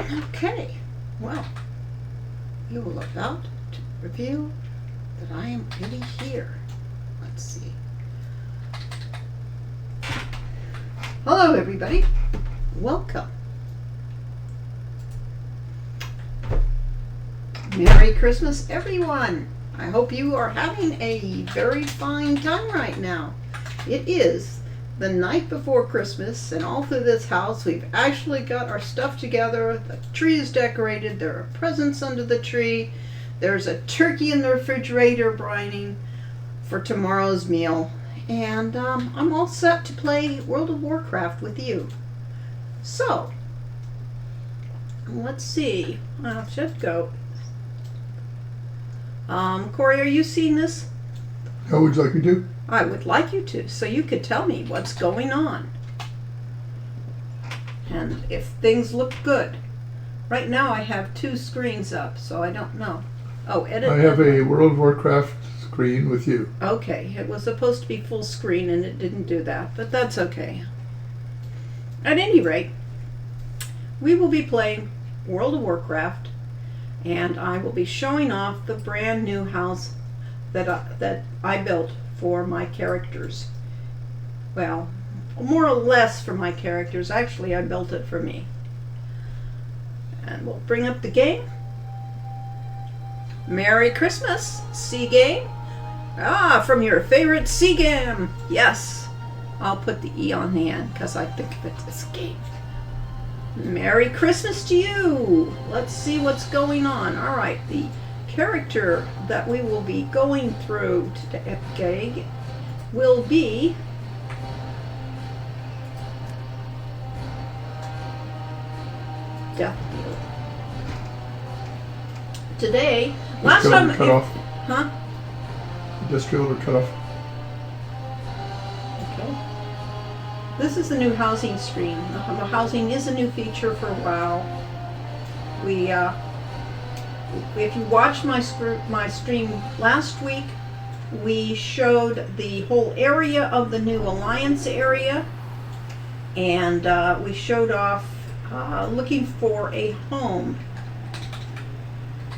Okay, well, you will about to reveal that I am really here. Let's see. Hello, everybody. Welcome. Merry Christmas, everyone. I hope you are having a very fine time right now. It is the night before Christmas, and all through this house we've actually got our stuff together. The tree is decorated, there are presents under the tree, there's a turkey in the refrigerator brining for tomorrow's meal, and I'm all set to play World of Warcraft with you. So, let's see. I should go. Corey, are you seeing this? How would you like me to? I would like you to, so you could tell me what's going on. And if things look good. Right now I have 2 screens up, so I don't know. Oh, edit. I have a World of Warcraft screen with you. Okay, it was supposed to be full screen and it didn't do that, but that's okay. At any rate, we will be playing World of Warcraft, and I will be showing off the brand new house that I built for my characters. Well, more or less for my characters. Actually, I built it for me. And we'll bring up the game. Merry Christmas, C-Game. Ah, from your favorite C-Game. Yes. I'll put the E on the end because I think of it as game. Merry Christmas to you. Let's see what's going on. All right, the character that we will be going through today will be Death Dealer. Today, last time cut off. Huh? Industrial or cut off. Okay. This is the new housing screen. The housing is a new feature for WoW. If you watched my stream last week, we showed the whole area of the new Alliance area, and we showed off looking for a home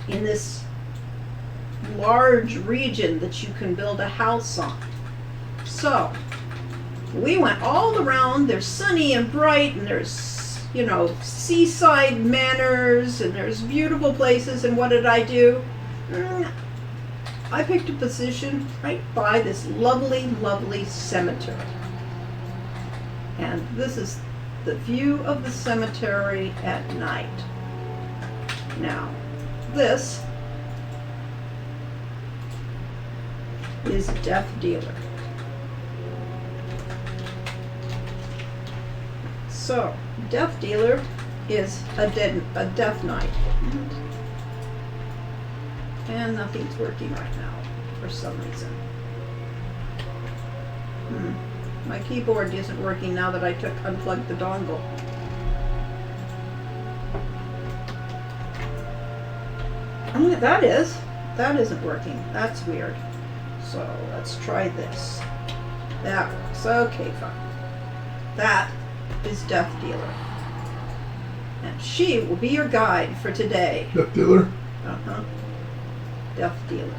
in this large region that you can build a house on. So we went all around. There's sunny and bright, and there's, you know, seaside manors, and there's beautiful places. And what did I do? I picked a position right by this lovely, lovely cemetery. And this is the view of the cemetery at night. Now, this is Death Dealer. So, Death Dealer is a death knight. And nothing's working right now for some reason. My keyboard isn't working now that I unplugged the dongle. Oh, that isn't working. That's weird. So let's try this. That works. Okay, fine. That is Death Dealer. And she will be your guide for today. Death Dealer? Uh-huh. Death Dealer.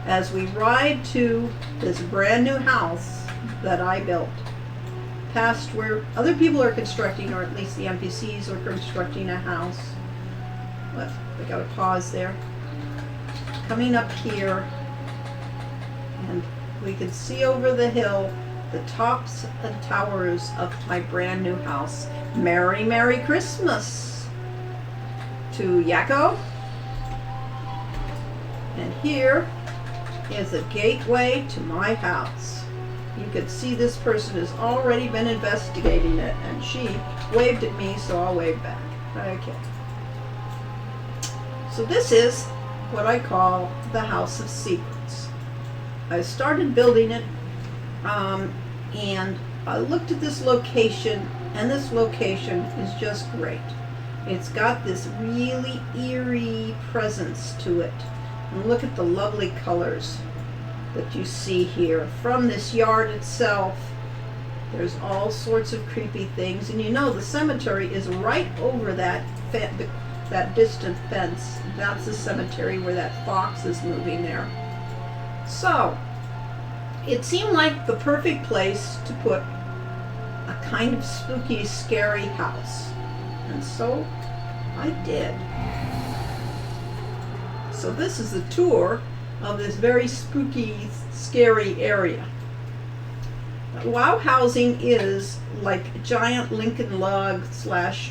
As we ride to this brand new house that I built, past where other people are constructing, or at least the NPCs are constructing a house. But we got to pause there. Coming up here, and we can see over the hill the tops and towers of my brand new house. Merry, Merry Christmas to Yakko. And here is a gateway to my house. You can see this person has already been investigating it, and she waved at me, so I'll wave back. Okay. So this is what I call the House of Secrets. I started building it, and I looked at this location, and this location is just great. It's got this really eerie presence to it. And look at the lovely colors that you see here from this yard itself There's all sorts of creepy things, and you know the cemetery is right over that that distant fence. That's the cemetery where that fox is moving there. So, it seemed like the perfect place to put a kind of spooky, scary house. And so I did. So this is a tour of this very spooky, scary area. WoW housing is like giant Lincoln Log slash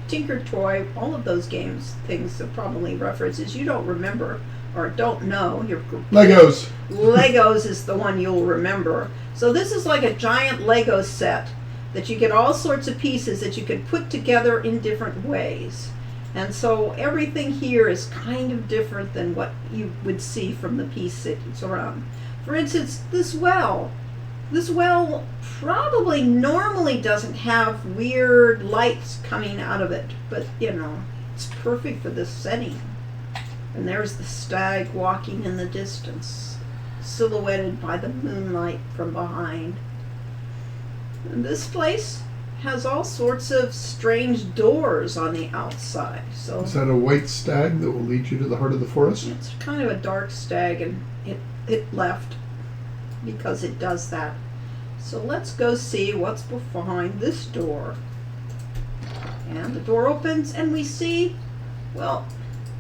Tinker Toy, all of those things are probably references you don't remember or don't know. Legos. Legos is the one you'll remember. So this is like a giant Lego set that you get all sorts of pieces that you can put together in different ways. And so everything here is kind of different than what you would see from the piece it's around. For instance, this well probably normally doesn't have weird lights coming out of it, but you know, it's perfect for this setting. And there's the stag walking in the distance, silhouetted by the moonlight from behind. And this place has all sorts of strange doors on the outside. So Is that a white stag that will lead you to the heart of the forest? it's kind of a dark stag, and it left because it does that. So let's go see what's behind this door. And the door opens and we see, well,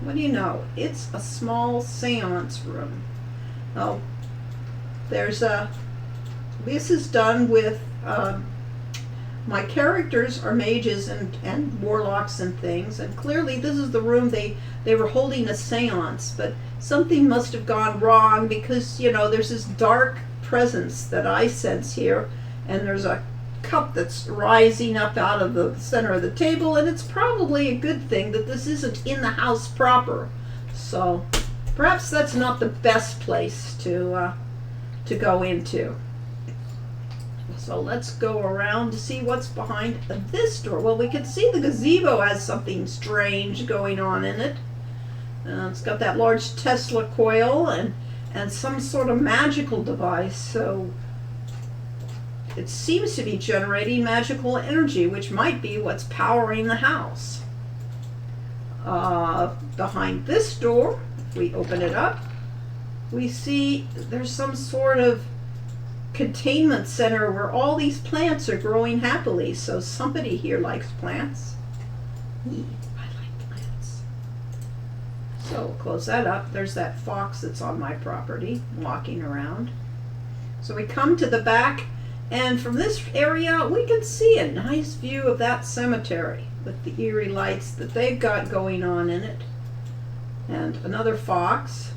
what do you know? It's a small seance room. Oh, this is done with, my characters are mages and warlocks and things, and clearly this is the room they were holding a seance, but something must have gone wrong because, you know, there's this dark presence that I sense here, and there's a cup that's rising up out of the center of the table, and it's probably a good thing that this isn't in the house proper. So perhaps that's not the best place to go into. So let's go around to see what's behind this door. Well, we can see the gazebo has something strange going on in it. It's got that large Tesla coil and some sort of magical device. So it seems to be generating magical energy, which might be what's powering the house. Behind this door, if we open it up, we see there's some sort of containment center where all these plants are growing happily. So somebody here likes plants. Me, I like plants. So we'll close that up. There's that fox that's on my property walking around. So we come to the back, and from this area we can see a nice view of that cemetery with the eerie lights that they've got going on in it. And another fox.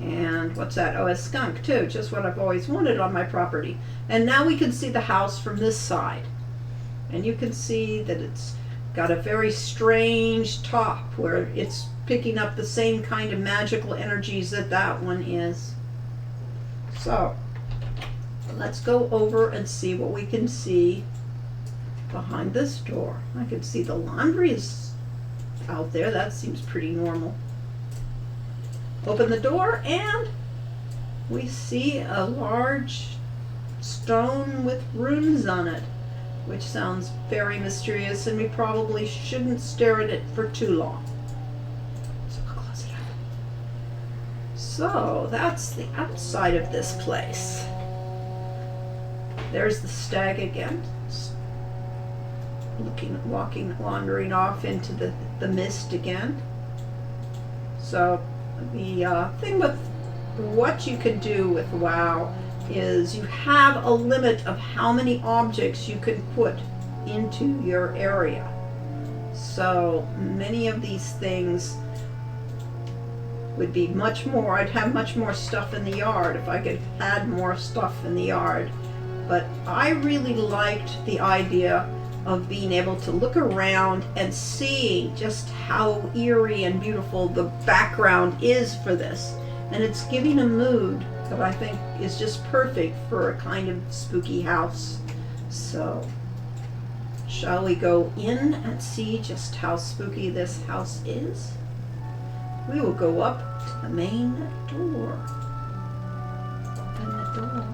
And what's that? Oh, a skunk too, just what I've always wanted on my property. And now we can see the house from this side. And you can see that it's got a very strange top where it's picking up the same kind of magical energies that one is. So let's go over and see what we can see behind this door. I can see the laundry is out there. That seems pretty normal. Open the door and we see a large stone with runes on it, which sounds very mysterious, and we probably shouldn't stare at it for too long. So we'll close it up. So that's the outside of this place. There's the stag again, wandering off into the mist again. So the thing with what you can do with WoW is you have a limit of how many objects you can put into your area. So many of these things would be much more, I'd have much more stuff in the yard if I could add more stuff in the yard. But I really liked the idea of being able to look around and see just how eerie and beautiful the background is for this. And it's giving a mood that I think is just perfect for a kind of spooky house. So, shall we go in and see just how spooky this house is? We will go up to the main door. Open the door.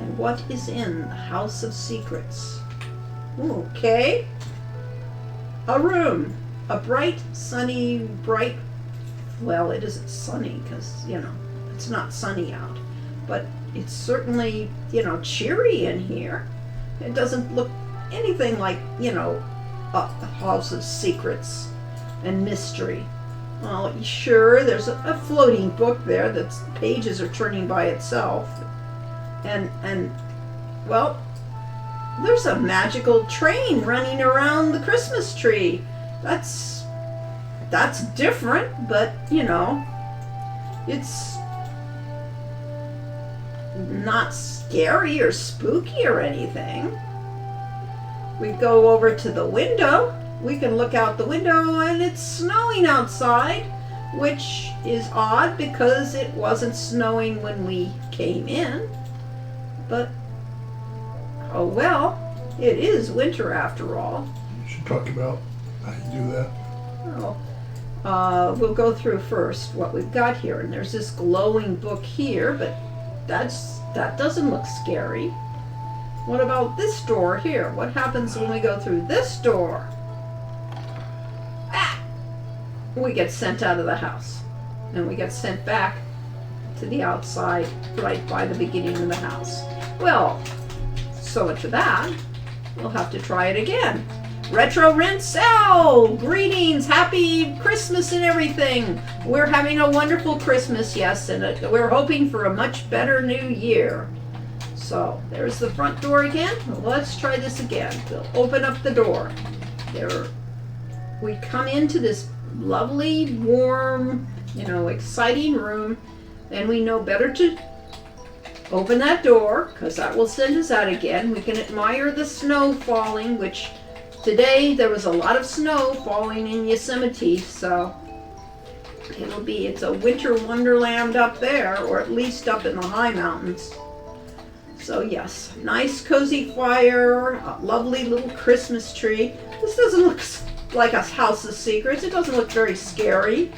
And what is in the House of Secrets. Okay. A room. A bright, sunny, well, it isn't sunny because, it's not sunny out. But it's certainly, cheery in here. It doesn't look anything like, a House of Secrets and mystery. Well, sure, there's a floating book there that's pages are turning by itself. And well, there's a magical train running around the Christmas tree. That's different, but it's not scary or spooky or anything. We go over to the window. We can look out the window and it's snowing outside, which is odd because it wasn't snowing when we came in. But, oh well, it is winter after all. You should talk about how you do that. We'll go through first what we've got here. And there's this glowing book here, but that doesn't look scary. What about this door here? What happens when we go through this door? We get sent out of the house. And we get sent back to the outside right by the beginning of the house. Well, so much for that. We'll have to try it again. Retro Rent Sell! Greetings! Happy Christmas and everything! We're having a wonderful Christmas, yes, and we're hoping for a much better new year. So, there's the front door again. Let's try this again. We'll open up the door. We come into this lovely, warm, exciting room, and we know better to open that door, because that will send us out again. We can admire the snow falling, which today there was a lot of snow falling in Yosemite, so it's a winter wonderland up there, or at least up in the high mountains. So yes, nice cozy fire, a lovely little Christmas tree. This doesn't look like a House of Secrets. It doesn't look very scary.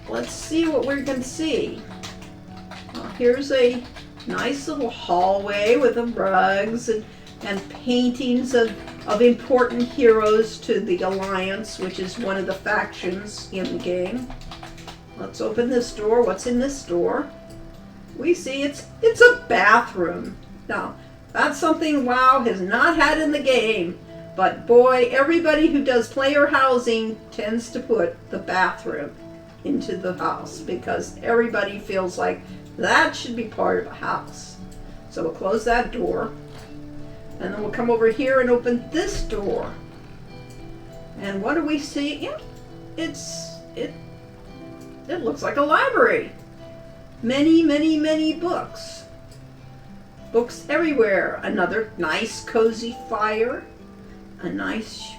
Let's see what we're going to see. Here's a nice little hallway with the rugs and paintings of important heroes to the Alliance, which is one of the factions in the game. Let's open this door. What's in this door? We see it's a bathroom. Now, that's something WoW has not had in the game, but boy, everybody who does player housing tends to put the bathroom into the house because everybody feels like that should be part of a house. So we'll close that door, and then we'll come over here and open this door. And what do we see? Yeah, it looks like a library. Many, many, many books. Books everywhere. Another nice cozy fire. A nice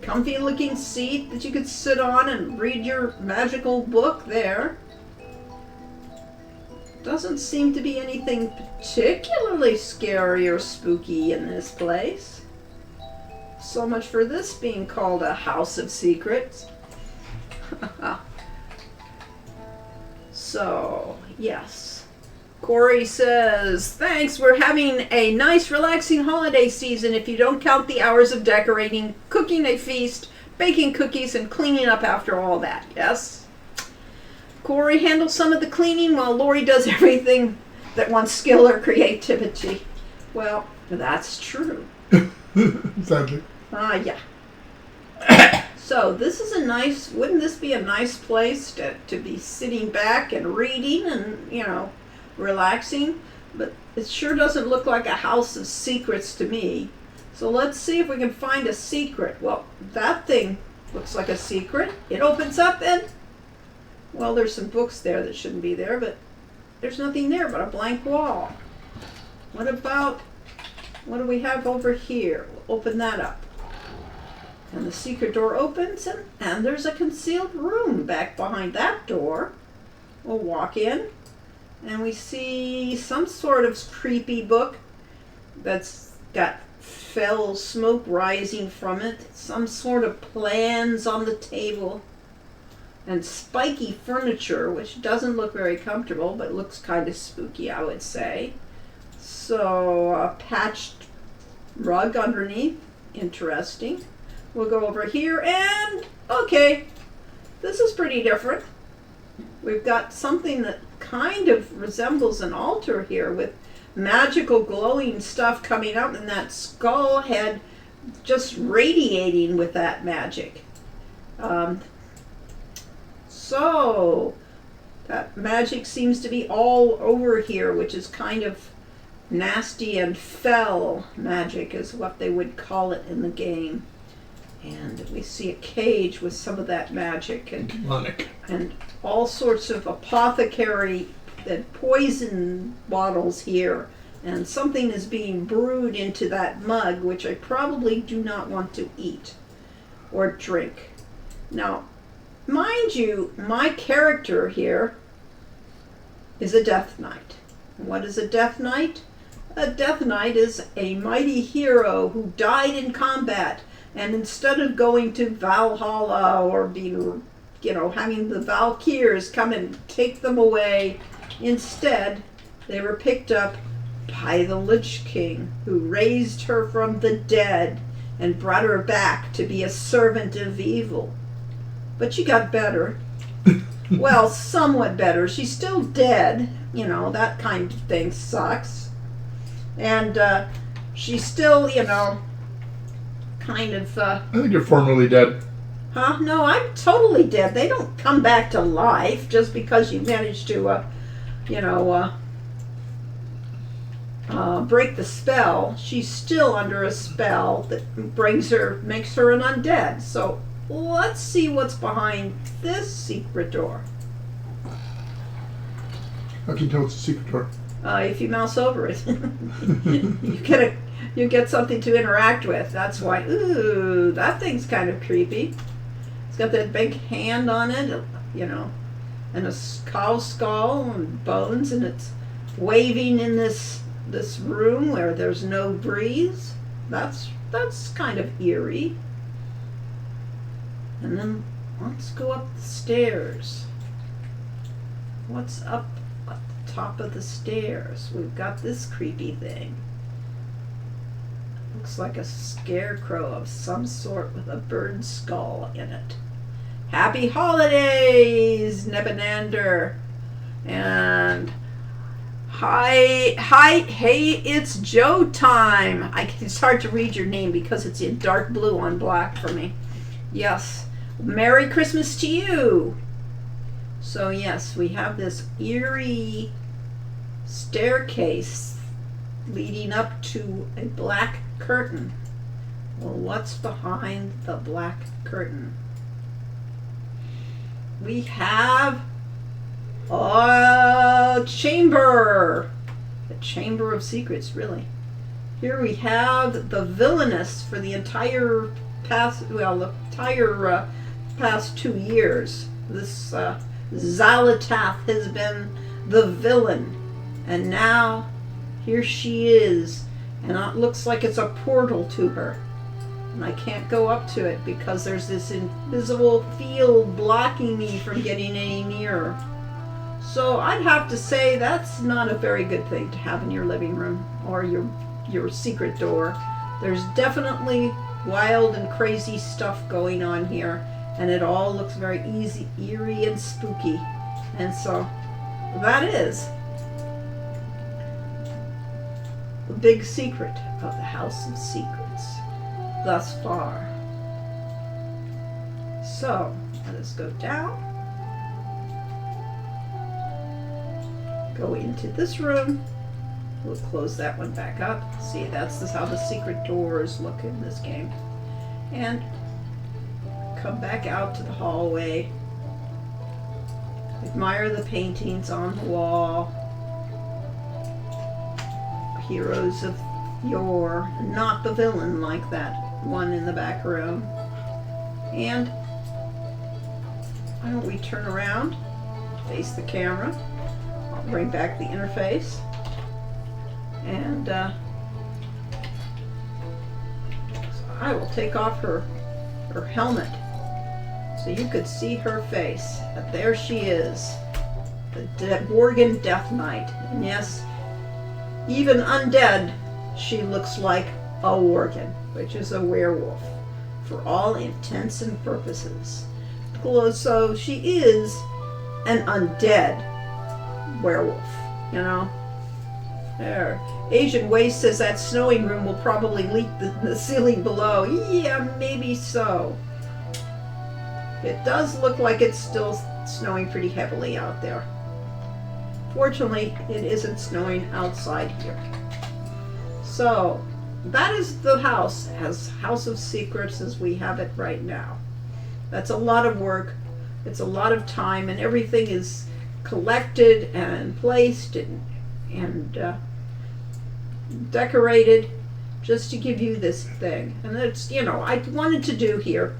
comfy looking seat that you could sit on and read your magical book there. Doesn't seem to be anything particularly scary or spooky in this place. So much for this being called a House of Secrets. So, yes. Corey says, thanks, we're having a nice relaxing holiday season if you don't count the hours of decorating, cooking a feast, baking cookies, and cleaning up after all that, yes? Corey handles some of the cleaning while Lori does everything that wants skill or creativity. Well, that's true. Sadly. Yeah. So this is wouldn't this be a nice place to be sitting back and reading and, relaxing? But it sure doesn't look like a House of Secrets to me. So let's see if we can find a secret. Well, that thing looks like a secret. It opens up and, well, there's some books there that shouldn't be there, but there's nothing there but a blank wall. What do we have over here? We'll open that up. And the secret door opens, and there's a concealed room back behind that door. We'll walk in, and we see some sort of creepy book that's got fell smoke rising from it, some sort of plans on the table, and spiky furniture, which doesn't look very comfortable, but looks kind of spooky, I would say. So a patched rug underneath, interesting. We'll go over here and, okay, this is pretty different. We've got something that kind of resembles an altar here with magical glowing stuff coming out and that skull head just radiating with that magic. So that magic seems to be all over here, which is kind of nasty and fell magic is what they would call it in the game. And we see a cage with some of that magic and Demonic. and all sorts of apothecary and poison bottles here. And something is being brewed into that mug, which I probably do not want to eat or drink. Now, mind you, my character here is a Death Knight. What is a Death Knight? A Death Knight is a mighty hero who died in combat, and instead of going to Valhalla or being, having the Valkyrs come and take them away, instead they were picked up by the Lich King, who raised her from the dead and brought her back to be a servant of evil. But she got better. Well, somewhat better. She's still dead. That kind of thing sucks. And she's still, kind of... I think you're formerly dead. Huh? No, I'm totally dead. They don't come back to life just because you manage to, break the spell. She's still under a spell that makes her an undead. So let's see what's behind this secret door. How can you tell it's a secret door? If you mouse over it, you get something to interact with. That's why. Ooh, that thing's kind of creepy. It's got that big hand on it, and a cow skull and bones, and it's waving in this room where there's no breeze. That's kind of eerie. And then let's go up the stairs. What's up at the top of the stairs? We've got this creepy thing. Looks like a scarecrow of some sort with a bird skull in it. Happy holidays, Nebuchadnezzar. And hey, it's Joe time. It's hard to read your name because it's in dark blue on black for me. Yes. Merry Christmas to you. So yes, we have this eerie staircase leading up to a black curtain. Well, what's behind the black curtain? We have a chamber. A chamber of secrets, really. Here we have the villainess for the entire past 2 years. This Xalatath has been the villain, and now here she is, and it looks like it's a portal to her, and I can't go up to it because there's this invisible field blocking me from getting any nearer. So I'd have to say that's not a very good thing to have in your living room or your secret door. There's definitely wild and crazy stuff going on here, and it all looks very eerie and spooky. And so that is the big secret of the House of Secrets thus far. So let us go down, go into this room. We'll close that one back up. See, that's how the secret doors look in this game. And come back out to the hallway. Admire the paintings on the wall. Heroes of yore, not the villain like that one in the back room. And why don't we turn around, face the camera. I'll bring back the interface. And so I will take off her helmet so you could see her face. But there she is, the Worgen Death Knight. And yes, even undead, she looks like a worgen, which is a werewolf, for all intents and purposes. So she is an undead werewolf, you know. There. Asian Waste says that snowing room will probably leak the ceiling below. Yeah, maybe so. It does look like it's still snowing pretty heavily out there. Fortunately, it isn't snowing outside here. So, that is the house, as House of Secrets as we have it right now. That's a lot of work. It's a lot of time, and everything is collected and placed and decorated just to give you this thing. And it's, you know, I wanted to do here.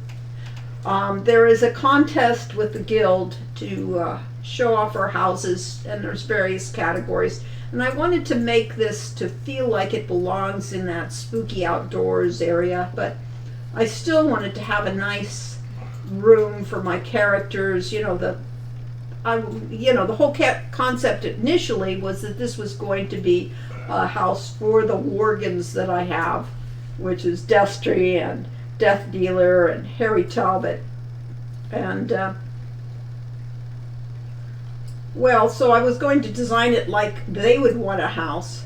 There is a contest with the guild to show off our houses, and there's various categories. And I wanted to make this to feel like it belongs in that spooky outdoors area, but I still wanted to have a nice room for my characters. You know, the whole concept initially was that this was going to be a house for the worgens that I have, which is Deathtree and Death Dealer and Harry Talbot. And so I was going to design it like they would want a house,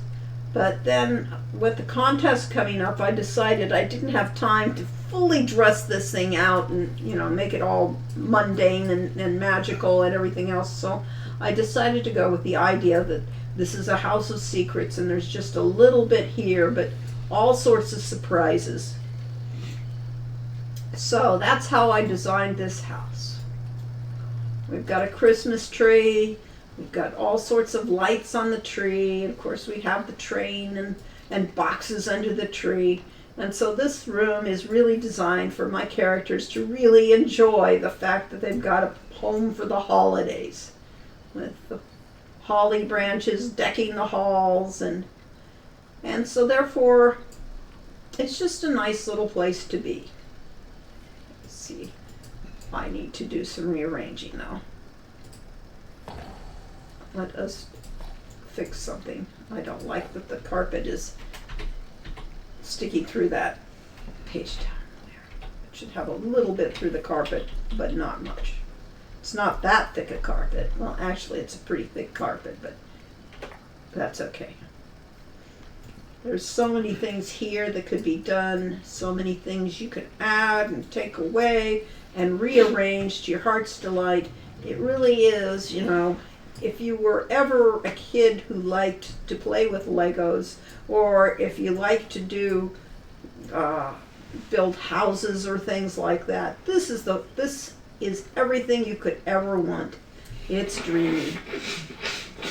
but then with the contest coming up, I decided I didn't have time to fully dress this thing out and, you know, make it all mundane and magical and everything else. So I decided to go with the idea that this is a house of secrets and there's just a little bit here, but all sorts of surprises. So that's how I designed this house. We've got a Christmas tree. We've got all sorts of lights on the tree. Of course, we have the train and boxes under the tree. And so this room is really designed for my characters to really enjoy the fact that they've got a home for the holidays, with the holly branches decking the halls. And so therefore, it's just a nice little place to be. Let's see. I need to do some rearranging though. Let us fix something. I don't like that the carpet is sticking through that page down there. It should have a little bit through the carpet, but not much. It's not that thick a carpet. Well, actually it's a pretty thick carpet, but that's okay. There's so many things here that could be done, so many things you could add and take away and rearrange to your heart's delight. It really is, you know, if you were ever a kid who liked to play with Legos, or if you like to do build houses or things like that, this is everything you could ever want. It's dreamy.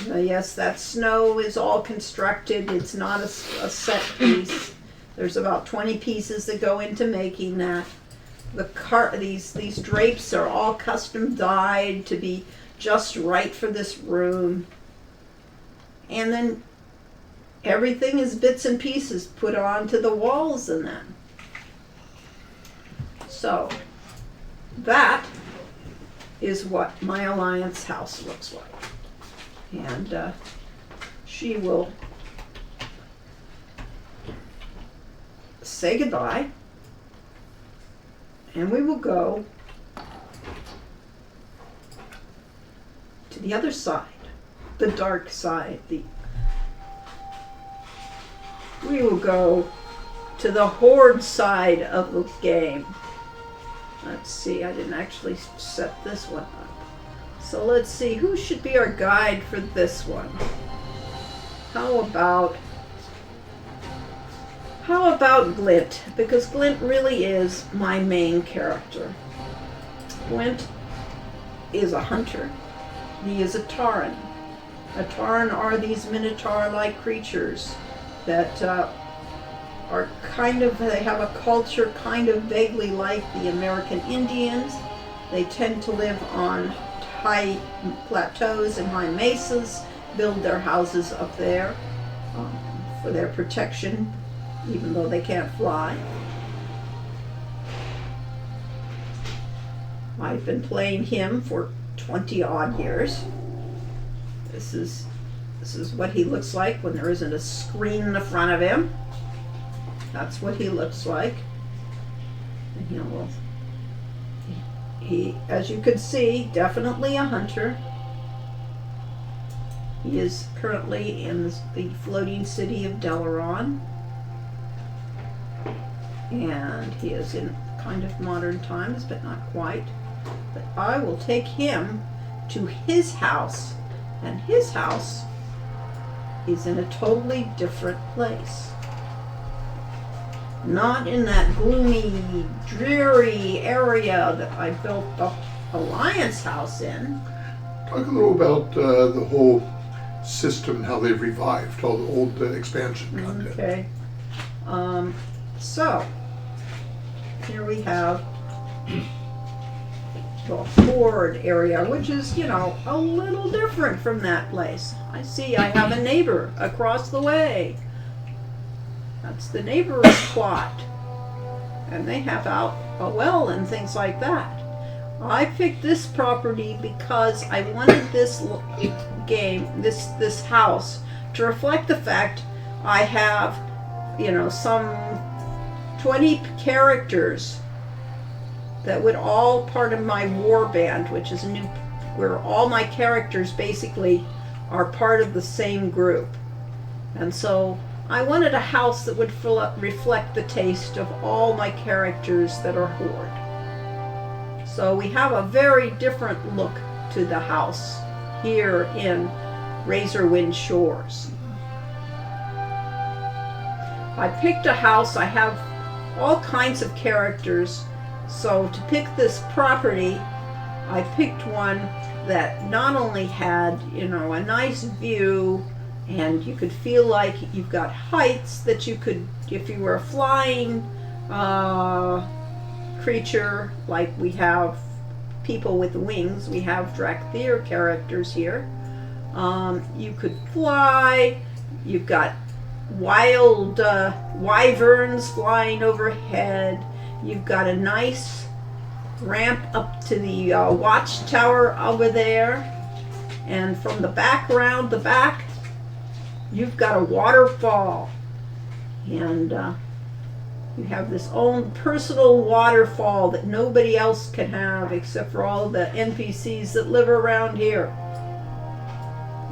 Yes, that snow is all constructed. It's not a set piece. There's about 20 pieces that go into making that. These drapes are all custom dyed to be just right for this room. And then everything is bits and pieces put onto the walls and that. So that is what my Alliance house looks like. And she will say goodbye, and we will go to the other side, the dark side. We will go to the horde side of the game. Let's see, I didn't actually set this one up. So let's see, who should be our guide for this one? How about Glint? Because Glint really is my main character. Glint is a hunter. He is a Tauren. A Tauren are these minotaur-like creatures that are they have a culture kind of vaguely like the American Indians. They tend to live on high plateaus and high mesas, build their houses up there for their protection, even though they can't fly. I've been playing him for 20 odd years. This is This is what he looks like when there isn't a screen in the front of him. That's what he looks like. And he, as you can see, definitely a hunter. He is currently in the floating city of Delaron. And he is in kind of modern times, but not quite. But I will take him to his house, and his house is in a totally different place. Not in that gloomy, dreary area that I built the Alliance house in. Talk a little about the whole system, how they've revived all the old expansion content. Okay. So, here we have the Horde area, which is, a little different from that place. I see I have a neighbor across the way. That's the neighbor's plot. And they have out a well and things like that. I picked this property because I wanted this this house to reflect the fact I have, some 20 characters that would all part of my war band, which is where all my characters basically are part of the same group. And so I wanted a house that would reflect the taste of all my characters that are Horde. So we have a very different look to the house here in Razorwind Shores. I picked a house. I have all kinds of characters. So to pick this property, I picked one that not only had, a nice view, and you could feel like you've got heights that you could, if you were a flying creature, like we have people with wings, we have Drakthir characters here. You could fly, you've got wild wyverns flying overhead, you've got a nice ramp up to the watchtower over there, and from the background, the back, you've got a waterfall, and you have this own personal waterfall that nobody else can have except for all the NPCs that live around here.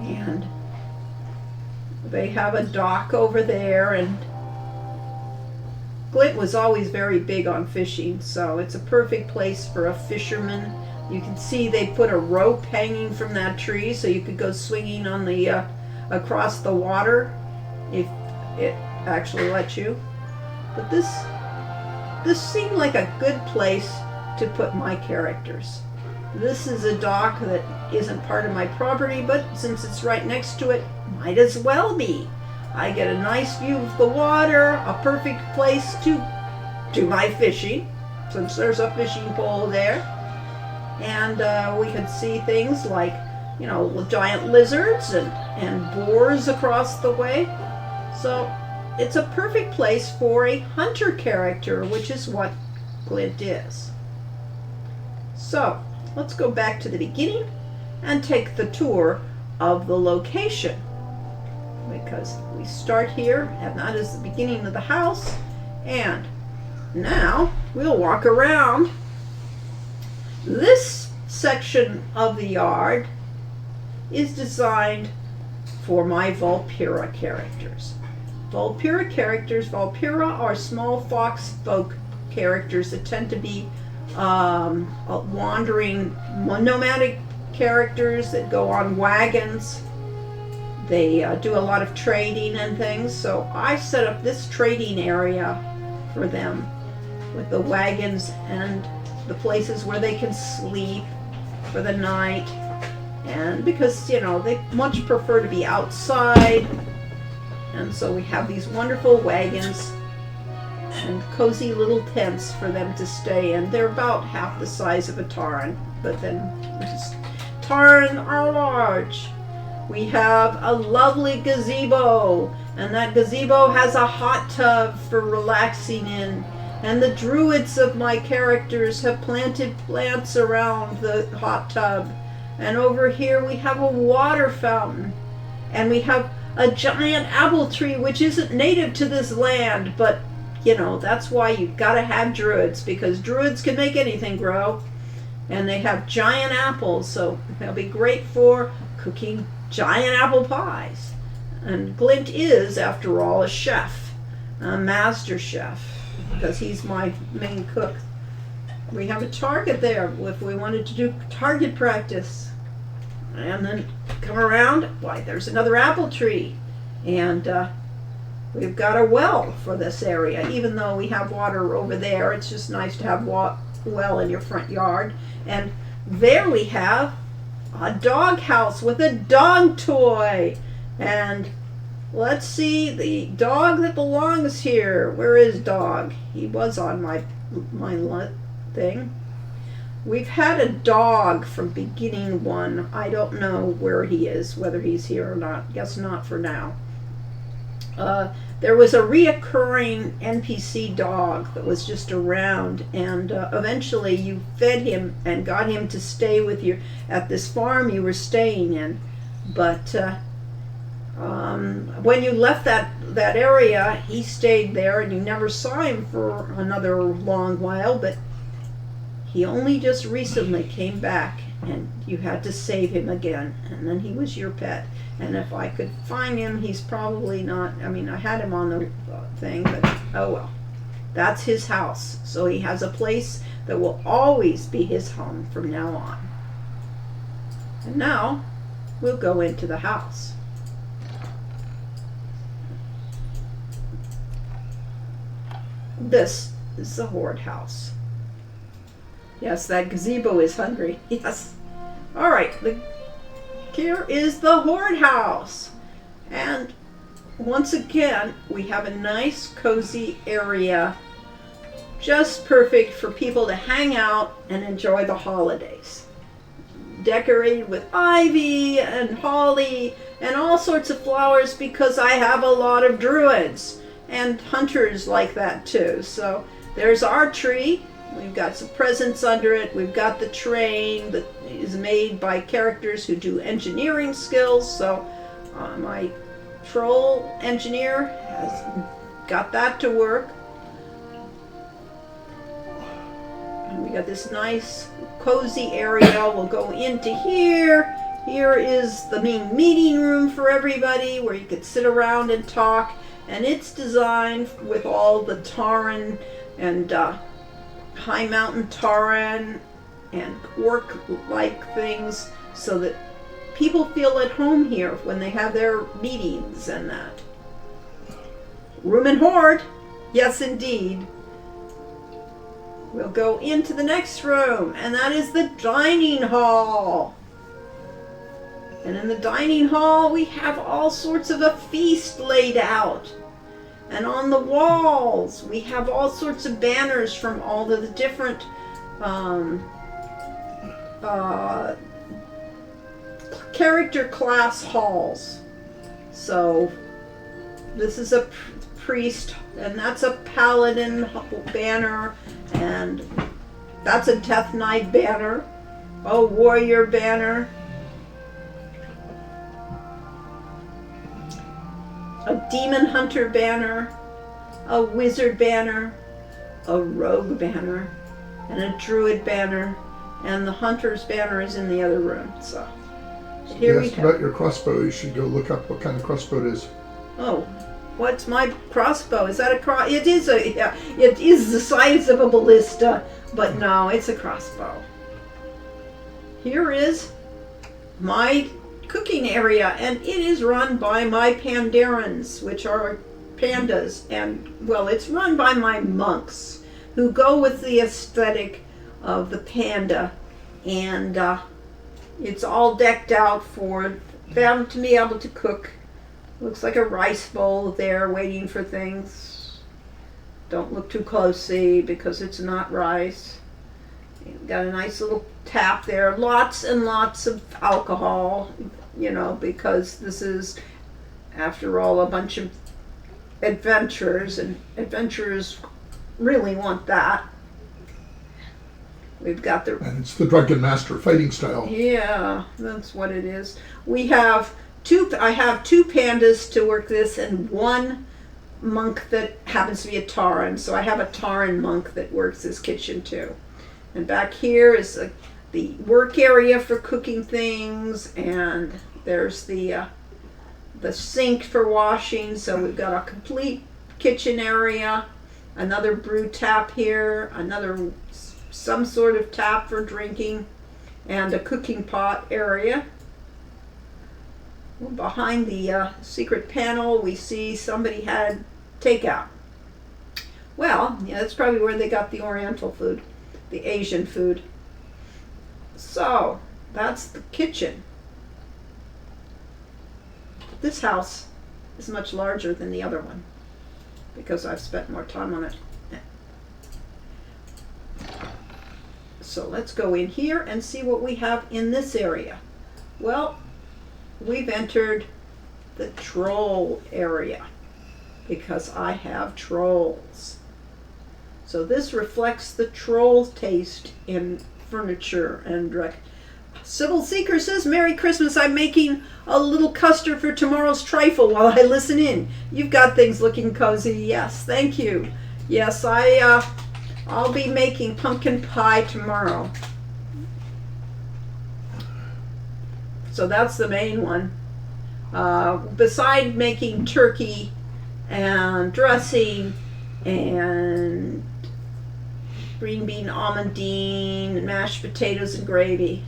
And they have a dock over there, and Glint was always very big on fishing, so it's a perfect place for a fisherman. You can see they put a rope hanging from that tree so you could go swinging on the across the water if it actually lets you. But this seemed like a good place to put my characters. This is a dock that isn't part of my property, but since it's right next to it, might as well be. I get a nice view of the water, a perfect place to do my fishing, since there's a fishing pole there. And we could see things like, giant lizards and boars across the way. So it's a perfect place for a hunter character, which is what Glint is. So let's go back to the beginning and take the tour of the location, because we start here, and that is the beginning of the house. And now we'll walk around. This section of the yard is designed for my Vulpera characters. Vulpera are small fox folk characters that tend to be wandering nomadic characters that go on wagons. They do a lot of trading and things, so I set up this trading area for them with the wagons and the places where they can sleep for the night. And because, they much prefer to be outside, and so we have these wonderful wagons and cozy little tents for them to stay in. They're about half the size of a Tauren, but then Tauren are large. We have a lovely gazebo, and that gazebo has a hot tub for relaxing in. And the druids of my characters have planted plants around the hot tub. And over here we have a water fountain. And we have a giant apple tree, which isn't native to this land, but you know, that's why you've got to have druids, because druids can make anything grow. And they have giant apples, so they'll be great for cooking giant apple pies. And Glint is, after all, a chef, a master chef, because he's my main cook. We have a target there if we wanted to do target practice. And then come around, why, there's another apple tree. And we've got a well for this area. Even though we have water over there, it's just nice to have well in your front yard. And there we have a dog house with a dog toy. And let's see, the dog that belongs here. Where is Dog? He was on my thing. We've had a dog from beginning one. I don't know where he is, whether he's here or not. Guess not for now. There was a reoccurring NPC dog that was just around, and eventually you fed him and got him to stay with you at this farm you were staying in. But when you left that area, he stayed there, and you never saw him for another long while. But he only just recently came back, and you had to save him again, and then he was your pet. And if I could find him, he's probably not, I mean, I had him on the thing, but oh well. That's his house, so he has a place that will always be his home from now on. And now, we'll go into the house. This is the Horde house. Yes, that gazebo is hungry. Yes. All right. Here is the Horde house. And once again, we have a nice, cozy area. Just perfect for people to hang out and enjoy the holidays. Decorated with ivy and holly and all sorts of flowers, because I have a lot of druids and hunters like that too. So there's our tree. We've got some presents under it. We've got the train that is made by characters who do engineering skills. So my troll engineer has got that to work. And we got this nice cozy area. We'll go into here. Here is the main meeting room for everybody, where you could sit around and talk. And it's designed with all the Tauren and High Mountain Tauren and orc-like things, so that people feel at home here when they have their meetings and that. Room and Horde, yes indeed. We'll go into the next room, and that is the dining hall. And in the dining hall, we have all sorts of a feast laid out. And on the walls, we have all sorts of banners from all of the different character class halls. So this is a priest, and that's a paladin banner, and that's a Death Knight banner, a warrior banner, a demon hunter banner, a wizard banner, a rogue banner, and a druid banner, and the hunter's banner is in the other room. So here we asked have. about your crossbow. You should go look up what kind of crossbow it is. Oh, what's my crossbow? Is that a cross? It is it is the size of a ballista, but no, it's a crossbow. Here is my cooking area, and it is run by my Pandarans, which are pandas, and well, it's run by my monks who go with the aesthetic of the panda, and it's all decked out for them to be able to cook. Looks like a rice bowl there waiting for things. Don't look too closely because it's not rice. You've got a nice little tap there. Lots and lots of alcohol, you know, because this is, after all, a bunch of adventurers, and adventurers really want that. We've got the... And it's the Drunken Master fighting style. Yeah, that's what it is. We have I have two pandas to work this, and one monk that happens to be a Tauren. So I have a Tauren monk that works this kitchen too. And back here is the work area for cooking things, and there's the sink for washing. So we've got a complete kitchen area, another brew tap here, some sort of tap for drinking, and a cooking pot area. Behind the secret panel, we see somebody had takeout. Well, yeah, that's probably where they got the Oriental food, the Asian food. So that's the kitchen. This house is much larger than the other one because I've spent more time on it. So let's go in here and see what we have in this area. Well, we've entered the troll area because I have trolls. So this reflects the troll taste in furniture and Sybil Seeker says, Merry Christmas, I'm making a little custard for tomorrow's trifle while I listen in. You've got things looking cozy. Yes, thank you. Yes, I'll be making pumpkin pie tomorrow. So that's the main one. Beside making turkey and dressing and green bean almondine and mashed potatoes and gravy.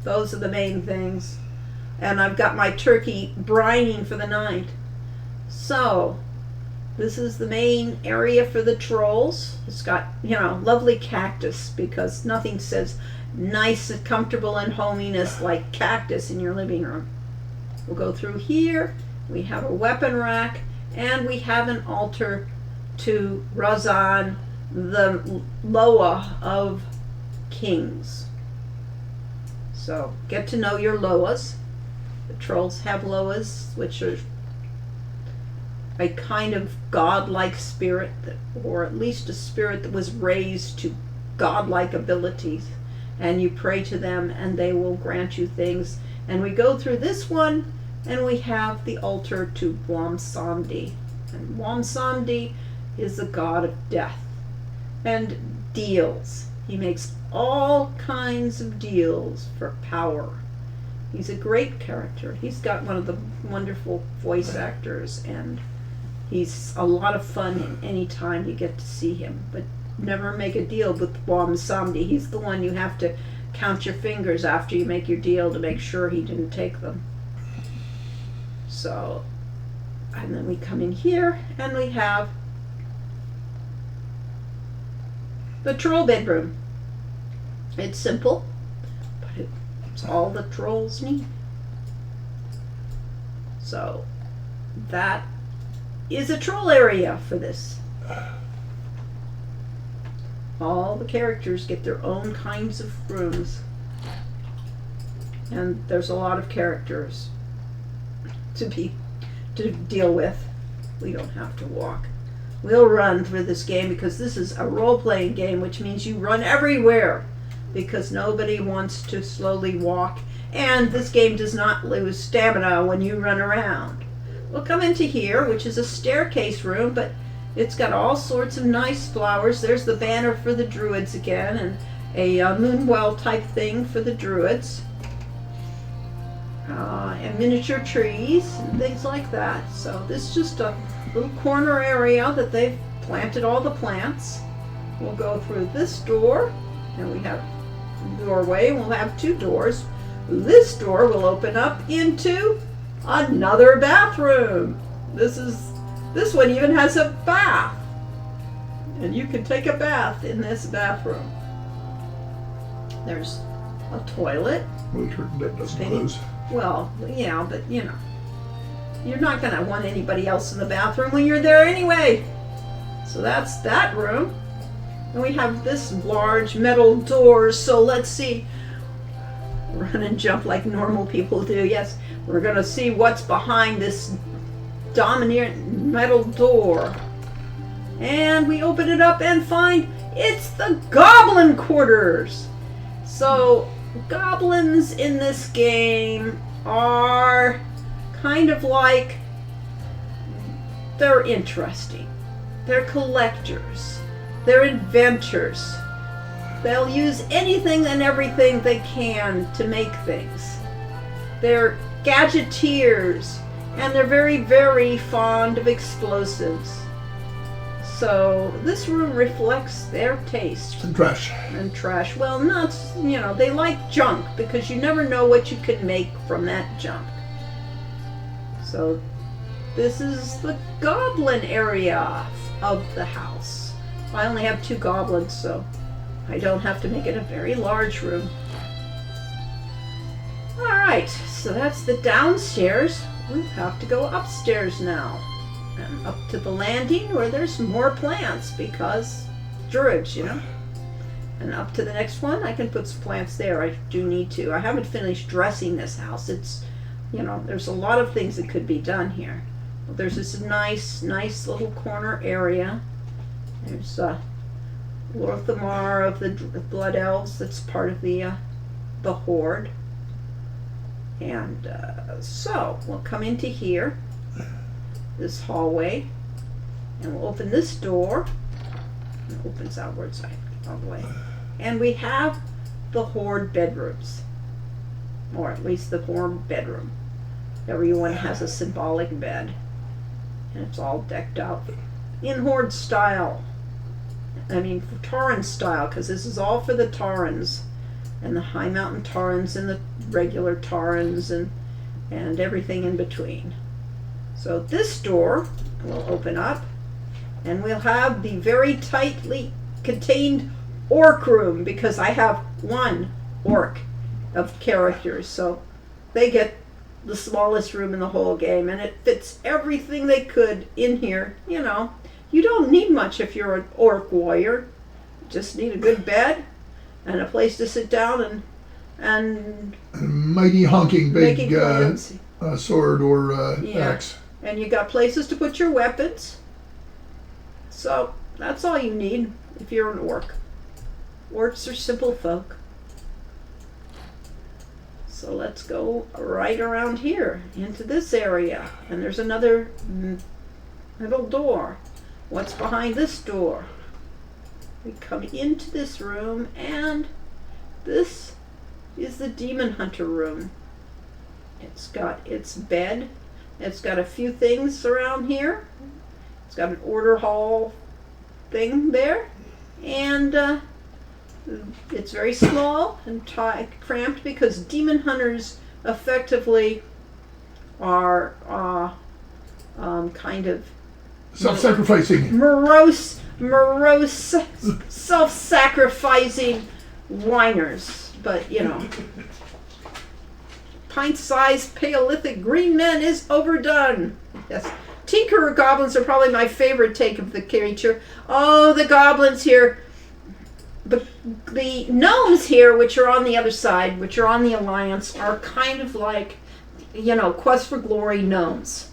Those are the main things. And I've got my turkey brining for the night. So this is the main area for the trolls. It's got, lovely cactus because nothing says nice and comfortable and hominess like cactus in your living room. We'll go through here. We have a weapon rack and we have an altar to Razan, the Loa of kings. So get to know your Loas. The trolls have Loas, which are a kind of godlike spirit, or at least a spirit that was raised to godlike abilities. And you pray to them and they will grant you things. And we go through this one and we have the altar to Wamsamdi. And Wamsamdi is the god of death and deals. He makes all kinds of deals for power. He's a great character. He's got one of the wonderful voice actors, and he's a lot of fun any time you get to see him. But never make a deal with Wamsamdi. He's the one you have to count your fingers after you make your deal to make sure he didn't take them. So, and then we come in here and we have the troll bedroom. It's simple, but it's all the trolls need. So that is a troll area for this. All the characters get their own kinds of rooms. And there's a lot of characters to deal with. We don't have to walk. We'll run through this game because this is a role-playing game, which means you run everywhere because nobody wants to slowly walk. And this game does not lose stamina when you run around. We'll come into here, which is a staircase room, but it's got all sorts of nice flowers. There's the banner for the druids again, and a moonwell type thing for the druids. And miniature trees and things like that. So this is just a little corner area that they've planted all the plants. We'll go through this door, and we have a doorway. We'll have two doors. This door will open up into another bathroom. This one even has a bath, and you can take a bath in this bathroom. There's a toilet. Well, that doesn't close. Well, yeah, but you're not going to want anybody else in the bathroom when you're there anyway. So that's that room. And we have this large metal door. So let's see. Run and jump like normal people do. Yes, we're going to see what's behind this dominant metal door. And we open it up and find it's the goblin quarters. So goblins in this game are kind of like, they're interesting. They're collectors. They're inventors. They'll use anything and everything they can to make things. They're gadgeteers, and they're very, very fond of explosives. So this room reflects their taste. And trash. And trash. Well, not, they like junk because you never know what you can make from that junk. So this is the goblin area of the house. I only have 2 goblins, so I don't have to make it a very large room. Alright, so that's the downstairs. We have to go upstairs now. And up to the landing where there's more plants because druids, And up to the next one, I can put some plants there. I do need to. I haven't finished dressing this house. It's, there's a lot of things that could be done here. Well, there's this nice little corner area. There's Lorthamar of the Blood Elves. That's part of the Horde. And so we'll come into here, this hallway, and we'll open this door. It opens outward side all the way. And we have the Horde bedrooms, or at least the Horde bedroom. Everyone has a symbolic bed, and it's all decked out in Horde style. I mean, Tauren style, because this is all for the Taurens, and the High Mountain Taurens, and the regular Taurens, and everything in between. So this door will open up, and we'll have the very tightly contained orc room, because I have 1 orc of characters, so they get the smallest room in the whole game, and it fits everything they could in here. You don't need much if you're an orc warrior. You just need a good bed and a place to sit down and mighty honking big plans. Sword or axe. And you got places to put your weapons. So that's all you need if you're an orc. Orcs are simple folk. So let's go right around here into this area. And there's another little door. What's behind this door? We come into this room, and this is the Demon Hunter room. It's got its bed. It's got a few things around here. It's got an order hall thing there. And it's very small and cramped because Demon Hunters effectively are kind of self-sacrificing, morose, self-sacrificing whiners. But pint-sized Paleolithic green men is overdone. Yes, Tinkerer goblins are probably my favorite take of the creature. Oh, the goblins here. But the gnomes here, which are on the other side, which are on the Alliance, are kind of like, Quest for Glory gnomes.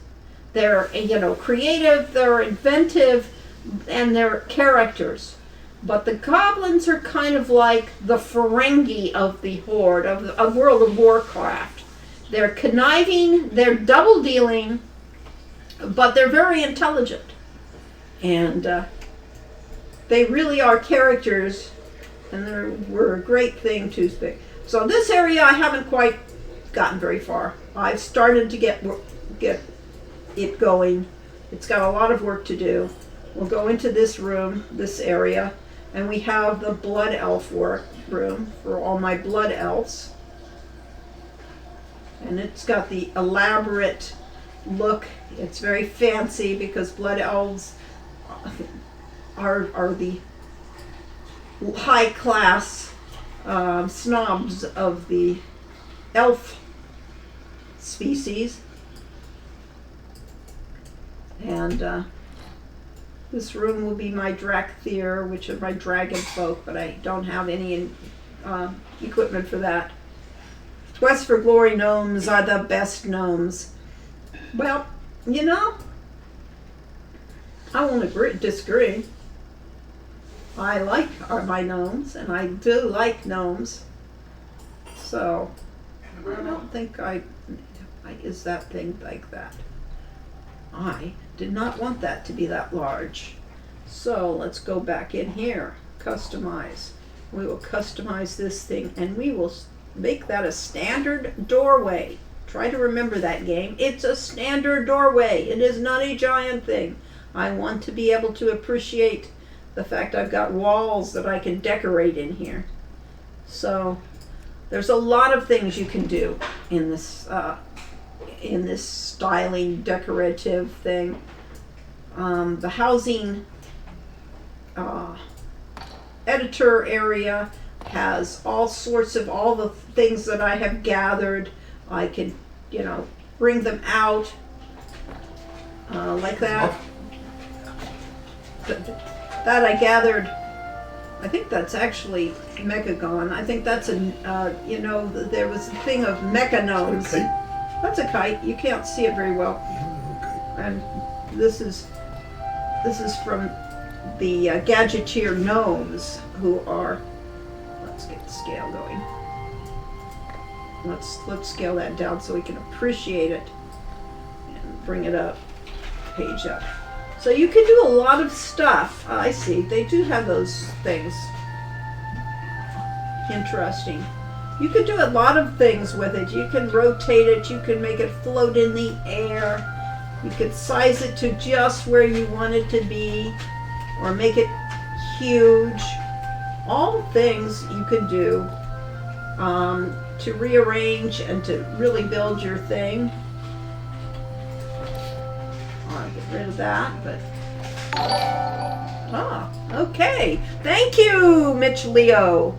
They're, creative, they're inventive, and they're characters. But the goblins are kind of like the Ferengi of the Horde, of World of Warcraft. They're conniving, they're double-dealing, but they're very intelligent. And they really are characters, and were a great thing to think. So this area I haven't quite gotten very far. I've started to get it going. It's got a lot of work to do. We'll go into this room, this area, and we have the Blood Elf room for all my Blood Elves. And it's got the elaborate look. It's very fancy because Blood Elves are the high class snobs of the elf species. And this room will be my Drakthir, which are my dragon folk, but I don't have any equipment for that. Quest for Glory gnomes are the best gnomes. Well, I won't disagree. I like my gnomes, and I do like gnomes. So, I don't think is that thing like that? I did not want that to be that large. So let's go back in here, customize. We will customize this thing and we will make that a standard doorway. Try to remember that, game. It's a standard doorway. It is not a giant thing. I want to be able to appreciate the fact I've got walls that I can decorate in here. So there's a lot of things you can do in this styling decorative thing. The housing editor area has all sorts of all the things that I have gathered. I can, bring them out like that. That I gathered. I think that's actually Mechagon. I think that's there was a thing of Mechanodes. Okay. That's a kite. You can't see it very well. Okay. And this is from the Gadgeteer gnomes, who are. Let's get the scale going. Let's scale that down so we can appreciate it and bring it up, page up. So you can do a lot of stuff. I see. They do have those things. Interesting. You could do a lot of things with it. You can rotate it. You can make it float in the air. You could size it to just where you want it to be, or make it huge. All things you can do to rearrange and to really build your thing. I'll get rid of that, but okay. Thank you, Mitch Leo.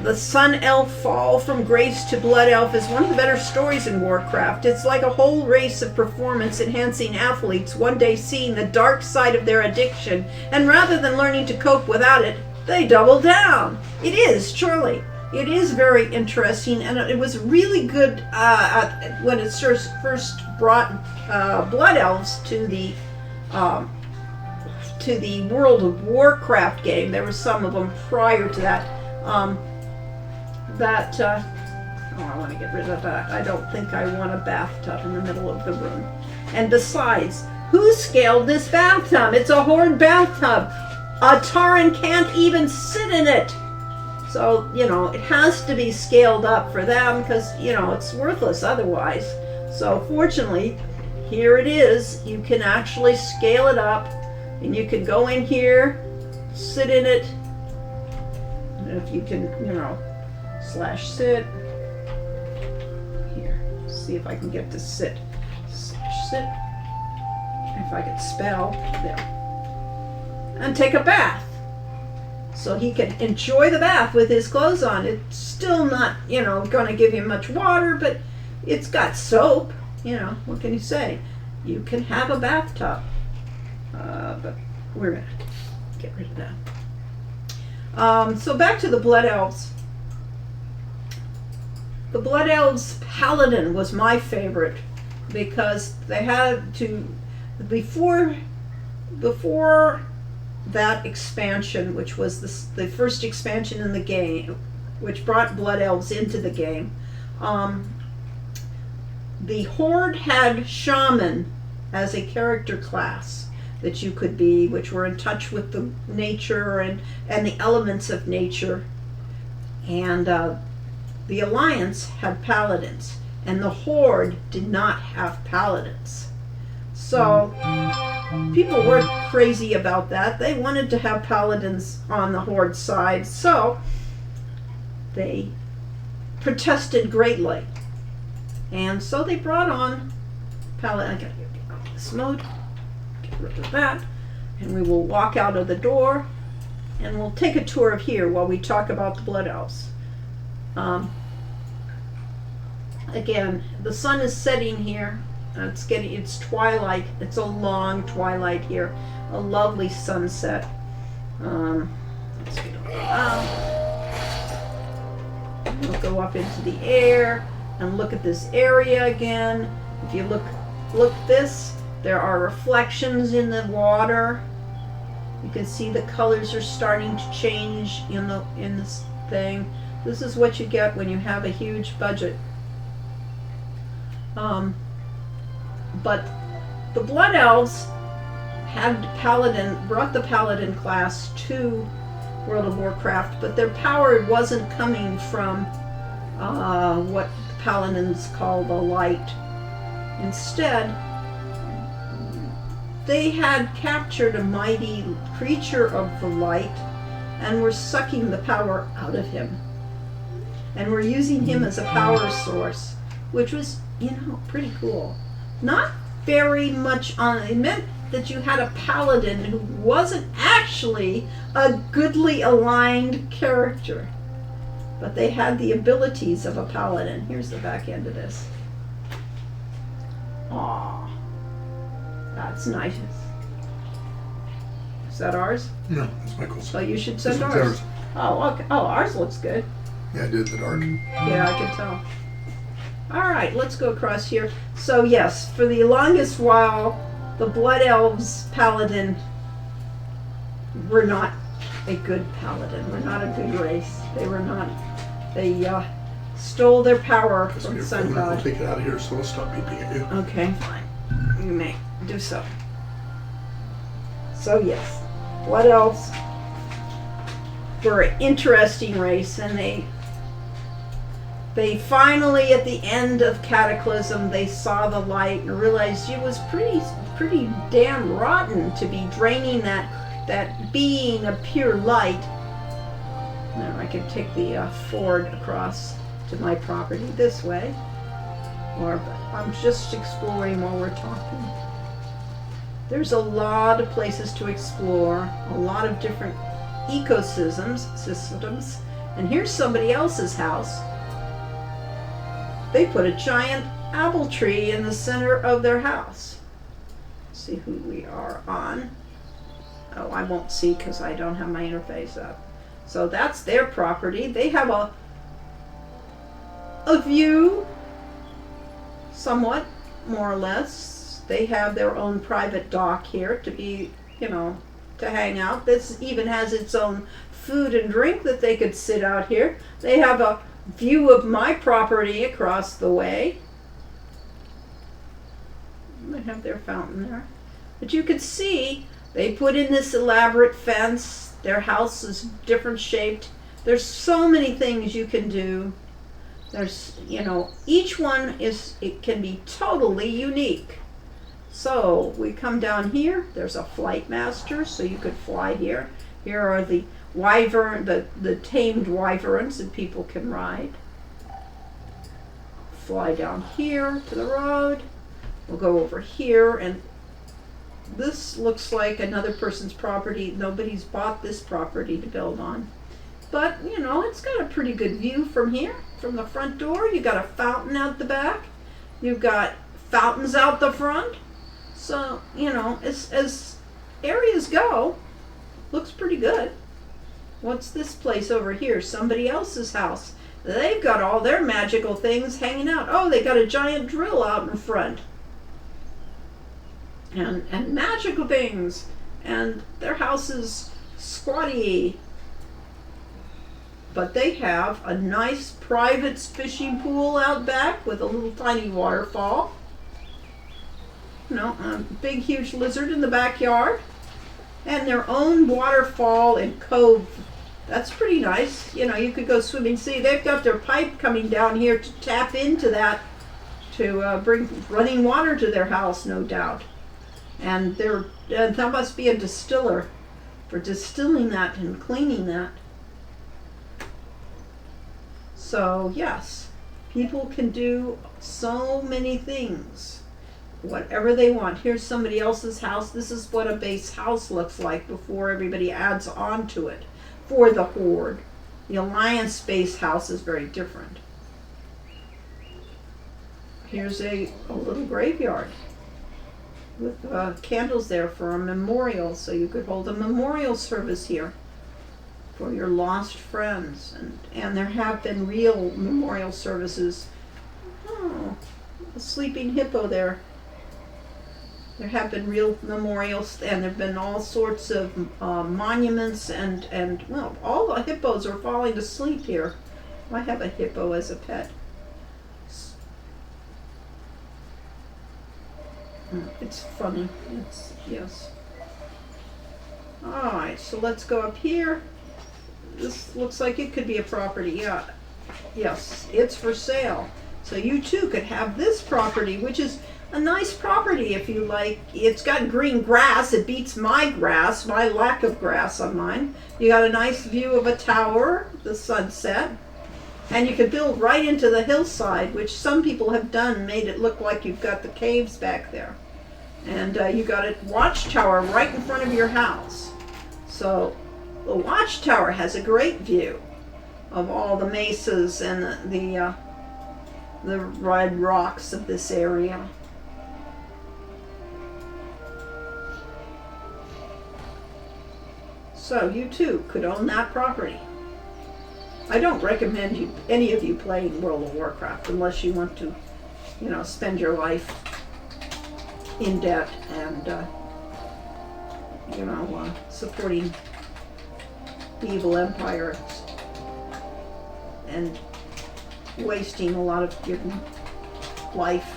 The Sun Elf fall from grace to Blood Elf is one of the better stories in Warcraft. It's like a whole race of performance-enhancing athletes one day seeing the dark side of their addiction, and rather than learning to cope without it, they double down. It is, surely. It is very interesting, and it was really good when it first brought Blood Elves to the World of Warcraft game. There were some of them prior to that. I want to get rid of that. I don't think I want a bathtub in the middle of the room. And besides, who scaled this bathtub? It's a horde bathtub. A Tauren can't even sit in it. So, it has to be scaled up for them because, it's worthless otherwise. So fortunately, here it is. You can actually scale it up and you can go in here, sit in it. And if you can, /sit. Here, see if I can get to sit. /sit. If I could spell, there. And take a bath. So he can enjoy the bath with his clothes on. It's still not, going to give him much water, but it's got soap. What can you say? You can have a bathtub. But we're going to get rid of that. So back to the Blood Elves. The Blood Elves Paladin was my favorite because they had to, before that expansion, which was the first expansion in the game, which brought Blood Elves into the game, the Horde had Shaman as a character class that you could be, which were in touch with the nature and the elements of nature. And the Alliance had Paladins, and the Horde did not have Paladins. So people weren't crazy about that. They wanted to have Paladins on the Horde side, so they protested greatly. And so they brought on Paladin. I gotta get out of this mode. Get rid of that. And we will walk out of the door and we'll take a tour of here while we talk about the Blood Elves. Again, the sun is setting here. It's twilight. It's a long twilight here. A lovely sunset. Let's get over out. We'll go up into the air and look at this area again. If you look this, there are reflections in the water. You can see the colors are starting to change in this thing. This is what you get when you have a huge budget. But the Blood Elves brought the Paladin class to World of Warcraft, but their power wasn't coming from what the Paladins call the light. Instead, they had captured a mighty creature of the light and were sucking the power out of him. And were using him as a power source, which was, pretty cool. Not very much on it. It meant that you had a paladin who wasn't actually a goodly aligned character, but they had the abilities of a paladin. Here's the back end of this. Aw, that's nice. Is that ours? No, that's Michael's. So you should send This one's ours. ours. Oh, okay. Oh, ours looks good. Yeah, I did in the dark. Yeah, I can tell. All right, let's go across here. So yes, for the longest while, the Blood Elves paladin were not a good paladin. Were not a good race. They were not. They stole their power That's from your the Sun phone. I'll God. take it out of here, so I'll stop beeping at you. Okay, fine. You may do so. So yes, Blood Elves were an interesting race, and they finally, at the end of Cataclysm, they saw the light and realized it was pretty damn rotten to be draining that being of pure light. Now I can take the ford across to my property this way, or I'm just exploring while we're talking. There's a lot of places to explore, a lot of different systems, and here's somebody else's house. They put a giant apple tree in the center of their house. Let's see who we are on. Oh, I won't see because I don't have my interface up. So that's their property. They have a view, somewhat, more or less. They have their own private dock here to be, to hang out. This even has its own food and drink that they could sit out here. They have a view of my property across the way. They have their fountain there. But you could see they put in this elaborate fence. Their house is different shaped. There's so many things you can do. There's, each one it can be totally unique. So we come down here, there's a flight master, so you could fly here. Here are the the tamed wyverns that people can ride. Fly down here to the road. We'll go over here, and this looks like another person's property. Nobody's bought this property to build on. But, it's got a pretty good view from here, from the front door. You got a fountain out the back. You've got fountains out the front. So, as areas go, looks pretty good. What's this place over here? Somebody else's house. They've got all their magical things hanging out. Oh, they got a giant drill out in front. And magical things. And their house is squatty. But they have a nice private fishing pool out back with a little tiny waterfall. A big huge lizard in the backyard. And their own waterfall and cove. That's pretty nice. You could go swimming. See, they've got their pipe coming down here to tap into that to bring running water to their house, no doubt. And that must be a distiller for distilling that and cleaning that. So, yes, people can do so many things. Whatever they want. Here's somebody else's house. This is what a base house looks like before everybody adds on to it for the Horde. The Alliance base house is very different. Here's a little graveyard with candles there for a memorial, so you could hold a memorial service here for your lost friends. And there have been real memorial services. Oh, a sleeping hippo there. There have been real memorials, and there have been all sorts of monuments, and well, all the hippos are falling to sleep here. I have a hippo as a pet. It's funny. It's, yes. Alright, so let's go up here. This looks like it could be a property. Yeah. Yes, it's for sale. So you too could have this property, which is a nice property if you like. It's got green grass. It beats my grass, my lack of grass on mine. You got a nice view of a tower, the sunset. And you could build right into the hillside, which some people have done, made it look like you've got the caves back there. And you got a watchtower right in front of your house. So the watchtower has a great view of all the mesas and the red rocks of this area. So you too could own that property. I don't recommend any of you playing World of Warcraft unless you want to, spend your life in debt and, supporting the evil empire and wasting a lot of your life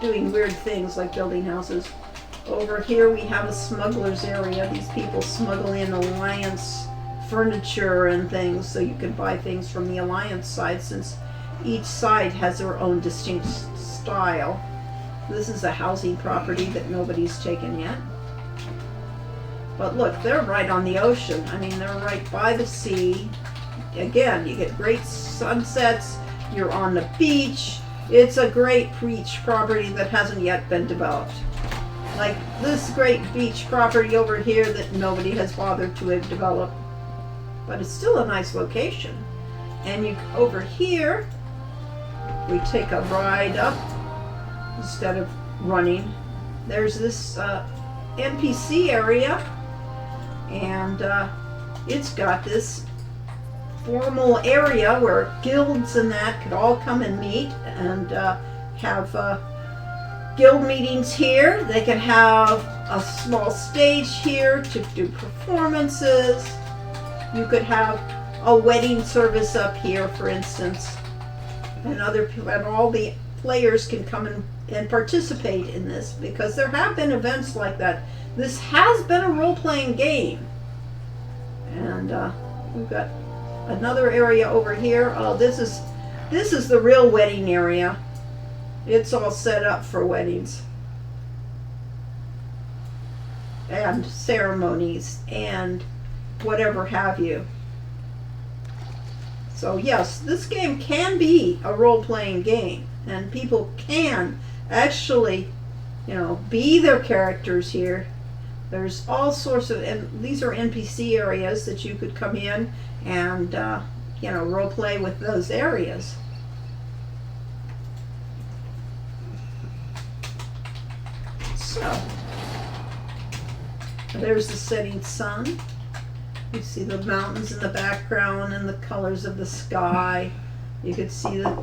doing weird things like building houses. Over here we have a smuggler's area. These people smuggle in Alliance furniture and things, so you can buy things from the Alliance side, since each side has their own distinct style. This is a housing property that nobody's taken yet. But look, they're right on the ocean. I mean, they're right by the sea. Again, you get great sunsets. You're on the beach. It's a great beach property that hasn't yet been developed. Like this great beach property over here that nobody has bothered to have developed. But it's still a nice location. And over here, we take a ride up instead of running. There's this NPC area, and it's got this formal area where guilds and that could all come and meet and have guild meetings here. They can have a small stage here to do performances. You could have a wedding service up here, for instance, and all the players can come and participate in this, because there have been events like that. This has been a role-playing game, and we've got another area over here. Oh, this is the real wedding area. It's all set up for weddings and ceremonies and whatever have you. So yes, this game can be a role-playing game, and people can actually, be their characters here. There's all sorts of, and these are NPC areas that you could come in and, role play with those areas. So, there's the setting sun. You see the mountains in the background and the colors of the sky. You could see the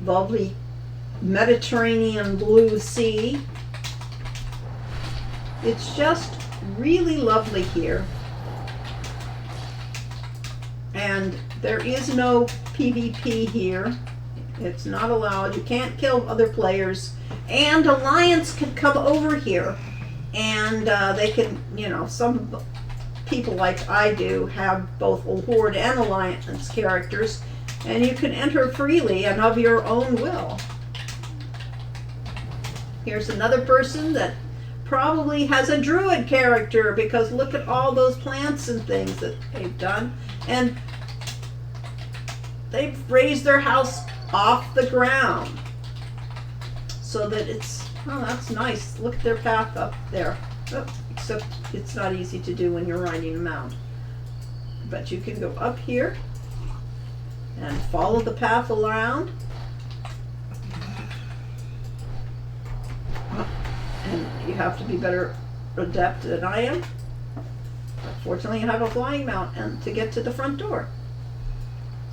lovely Mediterranean blue sea. It's just really lovely here. And there is no PvP here. It's not allowed. You can't kill other players. And Alliance can come over here. And they can, some people like I do have both Horde and Alliance characters. And you can enter freely and of your own will. Here's another person that probably has a druid character, because look at all those plants and things that they've done. And they've raised their house off the ground so that that's nice. Look at their path up there. Oh, except it's not easy to do when you're riding a mount. But you can go up here and follow the path around. And you have to be better adept than I am. But fortunately, you have a flying mount and to get to the front door.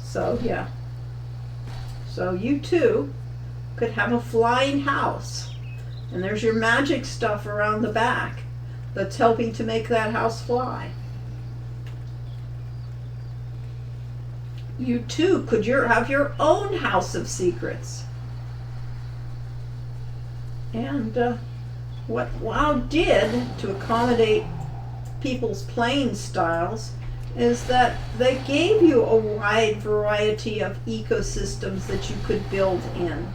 So yeah. So you too could have a flying house. And there's your magic stuff around the back that's helping to make that house fly. You too could have your own house of secrets. And what WoW did to accommodate people's playing styles is that they gave you a wide variety of ecosystems that you could build in.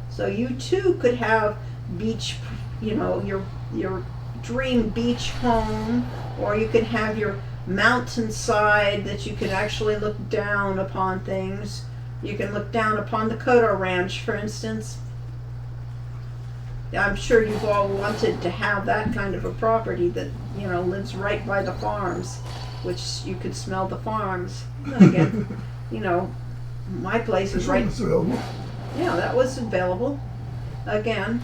So you too could have beach, your dream beach home, or you could have your mountainside that you can actually look down upon things. You can look down upon the Kodo Ranch, for instance. I'm sure you've all wanted to have that kind of a property that, lives right by the farms, which you could smell the farms. And again, my place is right. Available. Yeah, that was available. Again.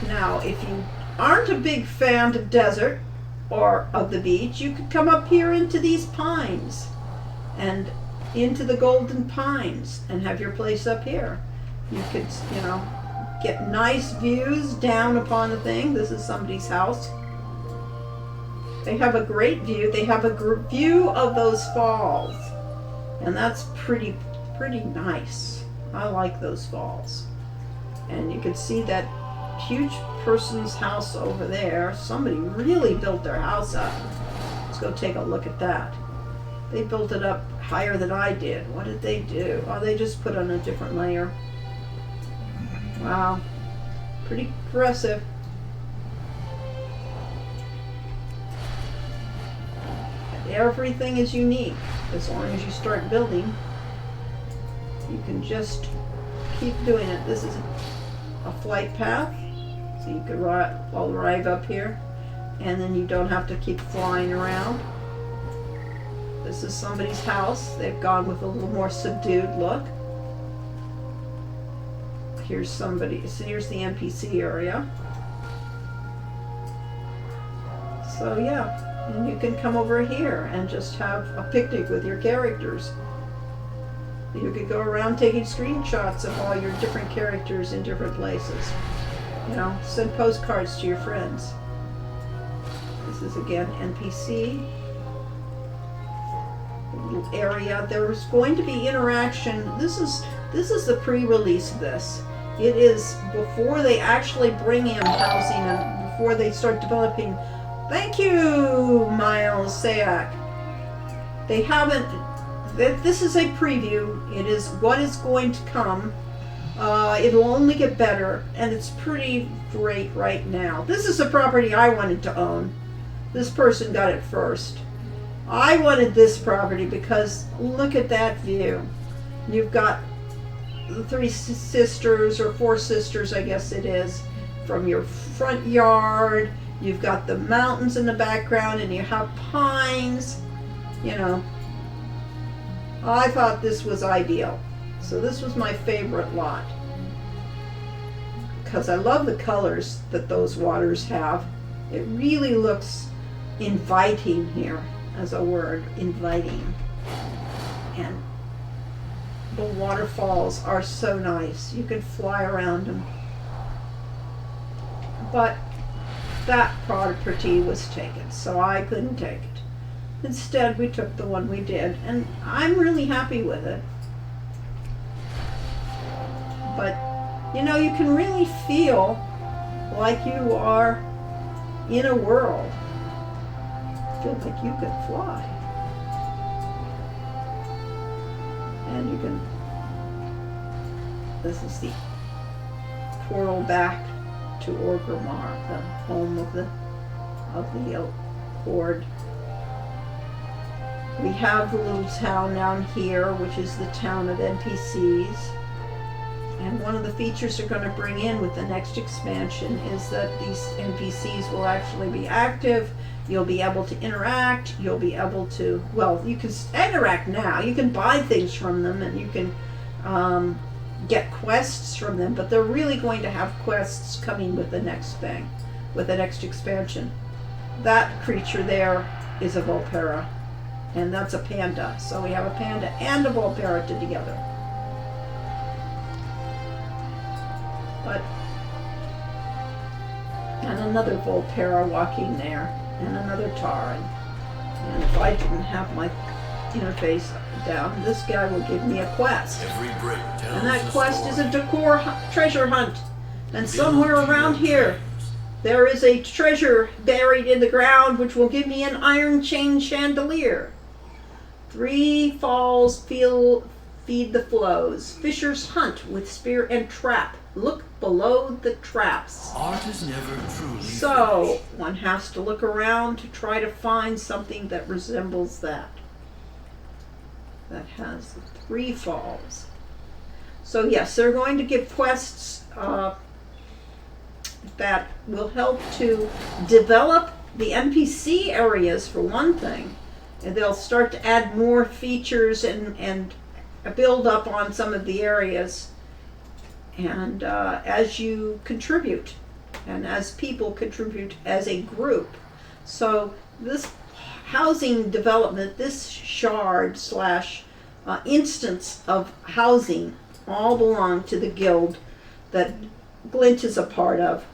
Now, if you aren't a big fan of desert or of the beach, you could come up here into these pines and into the golden pines and have your place up here. You could, get nice views down upon the thing. This is somebody's house. They have a great view. They have a view of those falls. And that's pretty nice. I like those falls. And you can see that huge person's house over there. Somebody really built their house up. Let's go take a look at that. They built it up higher than I did. What did they do? Oh, they just put on a different layer. Wow. Pretty impressive. Everything is unique. As long as you start building, you can just keep doing it. This is a flight path, so you could arrive up here, and then you don't have to keep flying around. This is somebody's house. They've gone with a little more subdued look. Here's somebody, so here's the NPC area. So yeah, and you can come over here and just have a picnic with your characters. You could go around taking screenshots of all your different characters in different places. Send postcards to your friends. This is again NPC. A little area. There's going to be interaction. This is the pre-release of this. It is before they actually bring in housing and before they start developing. Thank you, Miles Sayak. They haven't. This is a preview. It is what is going to come. It'll only get better, and it's pretty great right now. This is a property I wanted to own. This person got it first. I wanted this property because look at that view. You've got the 3 sisters, or 4 sisters, I guess it is, from your front yard. You've got the mountains in the background, and you have pines. I thought this was ideal. So this was my favorite lot. Because I love the colors that those waters have. It really looks inviting here, as a word, inviting. And the waterfalls are so nice. You can fly around them. But that property was taken, so I couldn't take it. Instead, we took the one we did, and I'm really happy with it. But, you can really feel like you are in a world. Feel like you could fly. And you can, this is the portal back to Orgrimmar, the home of the Horde. We have the little town down here, which is the town of NPCs. And one of the features they're going to bring in with the next expansion is that these NPCs will actually be active. You'll be able to interact. You'll be able to, you can interact now. You can buy things from them, and you can get quests from them, but they're really going to have quests coming with the next thing, with the next expansion. That creature there is a Volpera, and that's a panda. So we have a panda and a Volpera together. And another Volpera walking there, and another Tauren. And if I didn't have my interface down, this guy will give me a quest. Every brick tells And that a quest is story. a decor treasure hunt. And somewhere around here, there is a treasure buried in the ground which will give me an iron chain chandelier. 3 falls feed the flows. Fishers hunt with spear and trap. Look below the traps. Art is never truly So, finished. one has to look around to try to find something that resembles that. That has 3 falls. So yes, they're going to give quests that will help to develop the NPC areas for one thing. And they'll start to add more features and build up on some of the areas. And as you contribute, and as people contribute as a group. So this housing development, this shard slash instance of housing, all belong to the guild that Glint is a part of.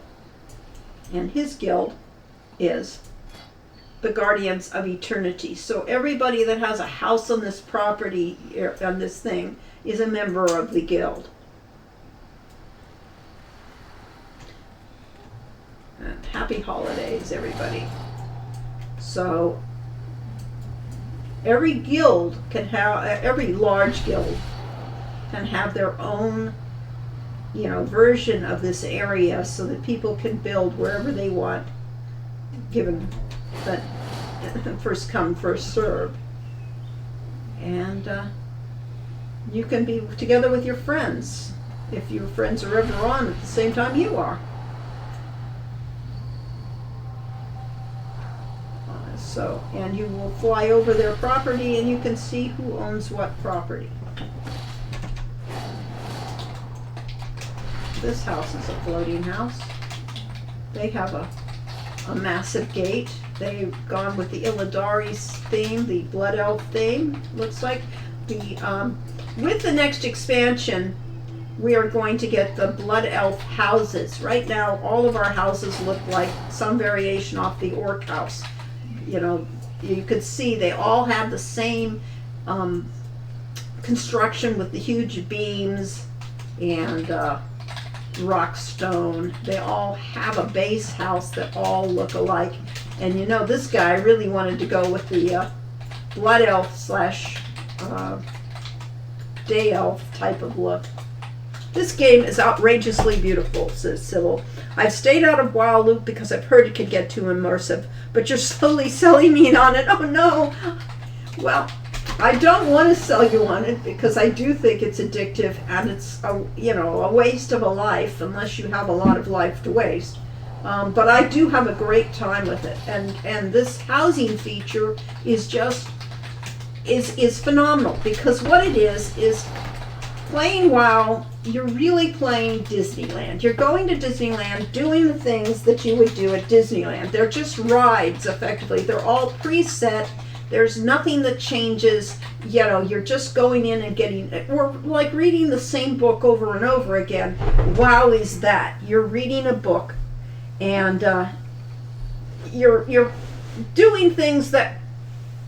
And his guild is the Guardians of Eternity. So everybody that has a house on this property, on this thing, is a member of the guild. And happy holidays, everybody. So every guild can have, every large guild can have their own, version of this area so that people can build wherever they want, given that first come, first serve. And you can be together with your friends if your friends are ever on at the same time you are. And you will fly over their property and you can see who owns what property. This house is a floating house. They have a massive gate. They've gone with the Illidari's theme, the Blood Elf theme. Looks like with the next expansion, we are going to get the Blood Elf houses. Right now, all of our houses look like some variation off the Orc house. You could see they all have the same construction with the huge beams and rock stone. They all have a base house that all look alike. And this guy really wanted to go with the Blood Elf slash Day Elf type of look. This game is outrageously beautiful, says Sybil. I've stayed out of WoW Loop because I've heard it could get too immersive, but you're slowly selling me on it. Oh no! Well, I don't want to sell you on it because I do think it's addictive and it's a waste of a life unless you have a lot of life to waste. But I do have a great time with it, and this housing feature is just is phenomenal because what it is playing WoW. You're really playing Disneyland. You're going to Disneyland, doing the things that you would do at Disneyland. They're just rides, effectively. They're all preset. There's nothing that changes. You're just going in and getting, or like reading the same book over and over again. WoW is that. You're reading a book, and you're doing things that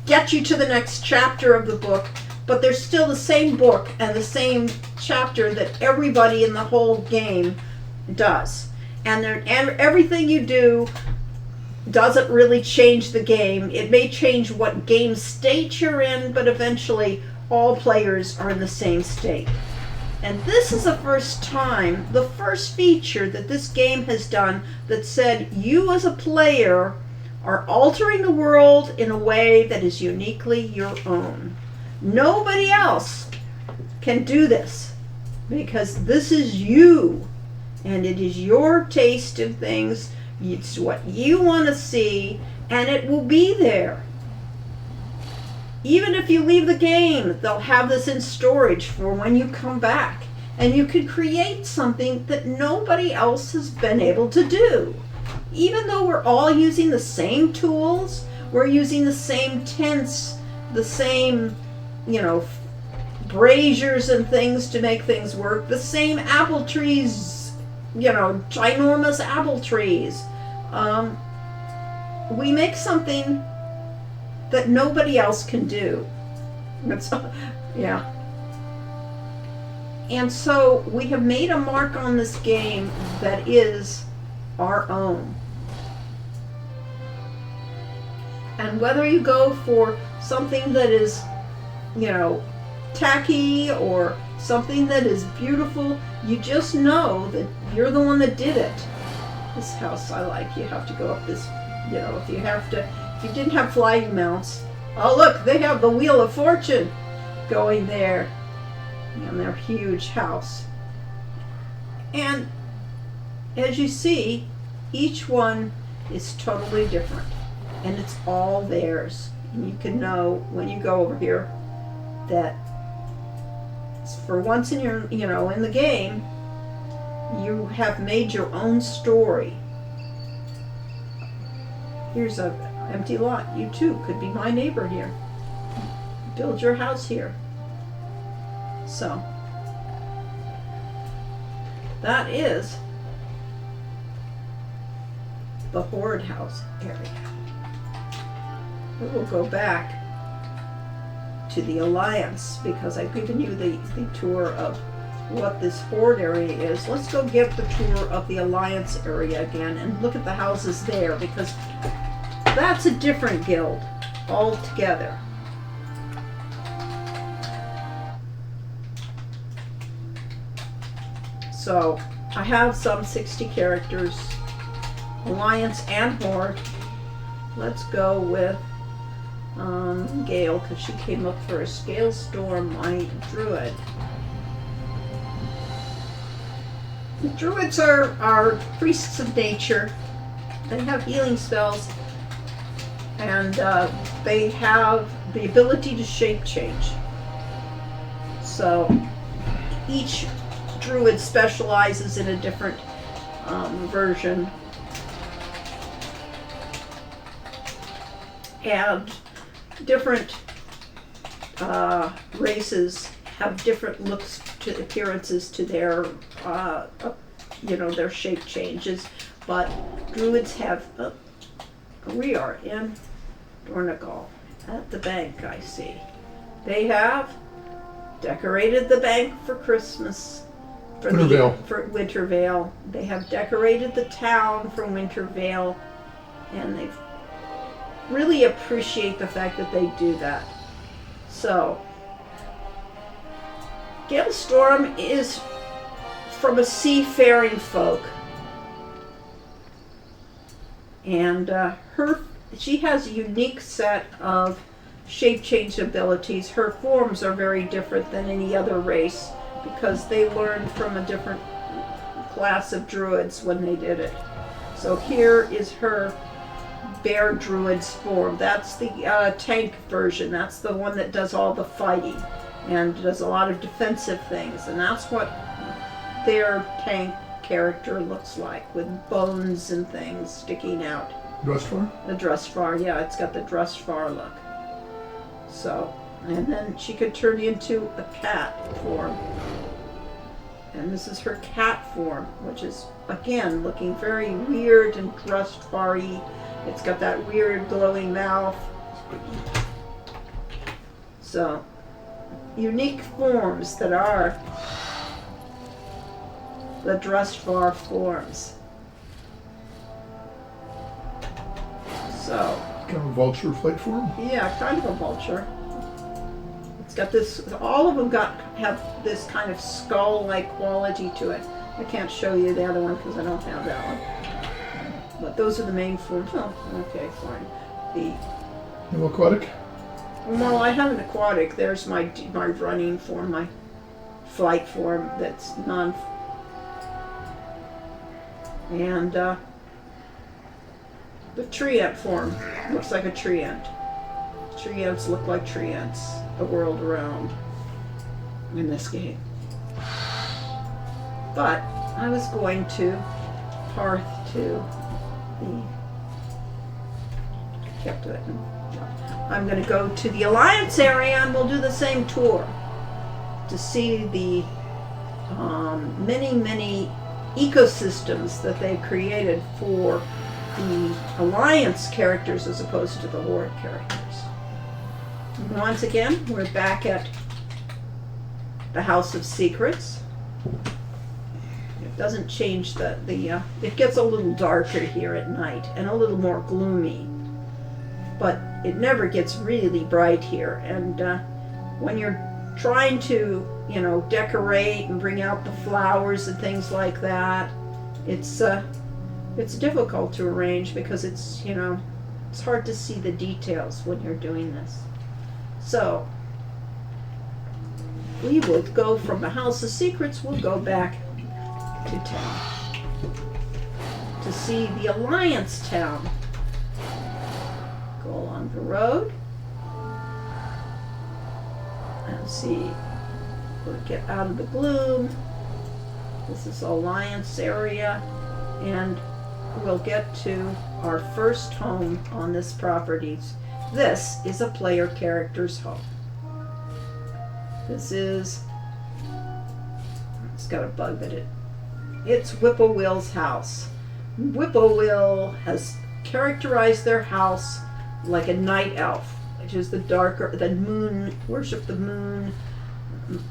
get you to the next chapter of the book, but there's still the same book and the same chapter that everybody in the whole game does. And everything you do doesn't really change the game. It may change what game state you're in, but eventually all players are in the same state. And this is the first time, the first feature that this game has done that said you as a player are altering the world in a way that is uniquely your own. Nobody else can do this because this is you and it is your taste in things. It's what you want to see and it will be there. Even if you leave the game, they'll have this in storage for when you come back and you can create something that nobody else has been able to do. Even though we're all using the same tools, we're using the same tents, the same braziers and things to make things work. The same apple trees, ginormous apple trees. We make something that nobody else can do. It's, yeah. And so we have made a mark on this game that is our own. And whether you go for something that is, tacky or something that is beautiful, you just know that you're the one that did it. This house I like. You have to go up this, if you didn't have flying mounts. Oh look, they have the Wheel of Fortune going there. And their huge house. And as you see, each one is totally different. And it's all theirs. And you can know when you go over here that for once in your, in the game, you have made your own story. Here's an empty lot. You too could be my neighbor here. Build your house here. So, that is the Horde House area. We will go back to the Alliance because I've given you the tour of what this Horde area is. Let's go get the tour of the Alliance area again and look at the houses there because that's a different guild altogether. So I have some 60 characters, Alliance and Horde. Let's go with Gale, because she came up first. Gale Storm, my druid. The druids are priests of nature. They have healing spells, and they have the ability to shape change. So each druid specializes in a different version, and different races have different looks to appearances to their their shape changes, but druids have we are in Dornegal at the bank. I see they have decorated the bank for Christmas. For Wintervale. They have decorated the town for Wintervale, and they really appreciate the fact that they do that. So, Gale Storm is from a seafaring folk, and she has a unique set of shape change abilities. Her forms are very different than any other race, because they learned from a different class of druids when they did it. So here is her bear druid's form. That's the tank version. That's the one that does all the fighting and does a lot of defensive things. And that's what their tank character looks like, with bones and things sticking out. Drustvar? The Drustvar, yeah, it's got the Drustvar look. So, and then she could turn into a cat form. And this is her cat form, which is, again, looking very weird and Drustvar-y. It's got that weird glowing mouth. So, unique forms that are the Drustvar forms. So, Kind of a vulture flight form? yeah, kind of a vulture. It's got this, all of them have this kind of skull-like quality to it. I can't show you the other one because I don't have that one. But those are the main forms. Oh, okay, fine. No aquatic? Well, I have an aquatic. There's my running form, my flight form that's non... And the tree ant form looks like a tree ant. Tree ants look like tree ants the world around in this game. But I was going to Parth to the... kept it. I'm going to go to the Alliance area and we'll do the same tour to see the many ecosystems that they've created for the Alliance characters as opposed to the Horde characters. Once again, we're back at the House of Secrets. It doesn't change it gets a little darker here at night and a little more gloomy. But it never gets really bright here. And when you're trying to, decorate and bring out the flowers and things like that, it's difficult to arrange because it's hard to see the details when you're doing this. So we will go from the House of Secrets, we'll go back to town to see the Alliance town. Go along the road and see, we'll get out of the gloom. This is Alliance area, and we'll get to our first home on this property. This is a player character's home. It's got a bug, but it's Whippoorwill's house. Whippoorwill has characterized their house like a night elf, which is the moon, worship the moon,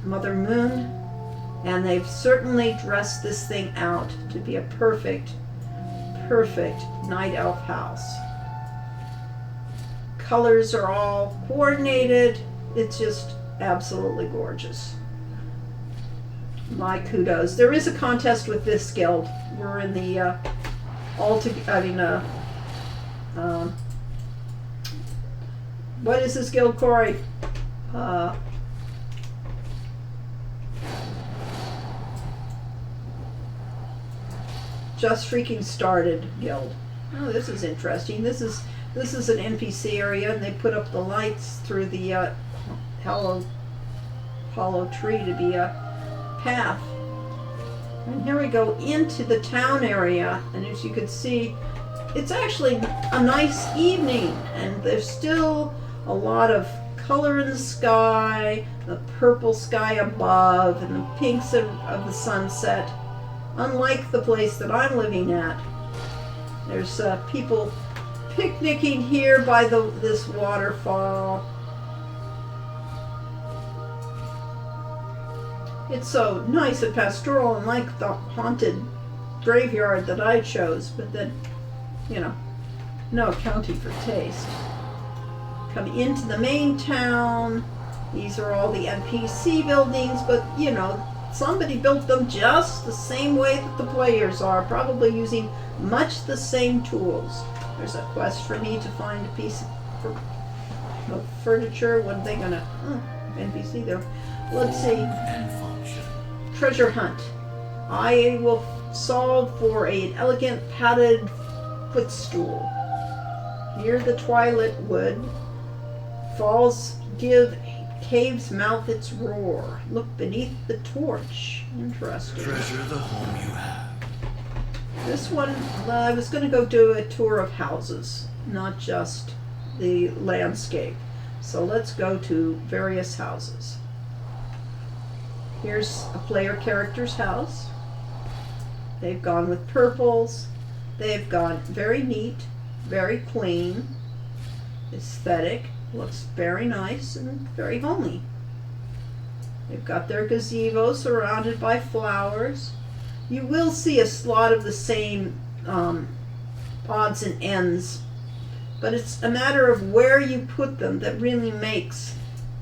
Mother Moon, and they've certainly dressed this thing out to be a perfect night elf house. Colors are all coordinated. It's just absolutely gorgeous. My kudos. There is a contest with this guild. We're in the what is this guild, Corey? Just Freaking Started guild. Oh, this is interesting. This is an NPC area, and they put up the lights through the hollow tree to be a path. And here we go into the town area, and as you can see, it's actually a nice evening, and there's still a lot of color in the sky, the purple sky above, and the pinks of the sunset. Unlike the place that I'm living at, there's people picnicking here by this waterfall. It's so nice and pastoral, and like the haunted graveyard that I chose, but then, no accounting for taste. Come into the main town. These are all the NPC buildings, but somebody built them just the same way that the players are, probably using much the same tools. There's a quest for me to find a piece of furniture. What are they gonna? NPC there. Let's see. And function. Treasure hunt. I will solve for an elegant padded footstool. Near the twilight wood, falls give cave's mouth its roar. Look beneath the torch. Interesting. Treasure the home you have. This one, I was going to go do a tour of houses, not just the landscape. So let's go to various houses. Here's a player character's house. They've gone with purples. They've gone very neat, very clean, aesthetic. Looks very nice and very homely. They've got their gazebo surrounded by flowers. You will see a lot of the same odds and ends, but it's a matter of where you put them that really makes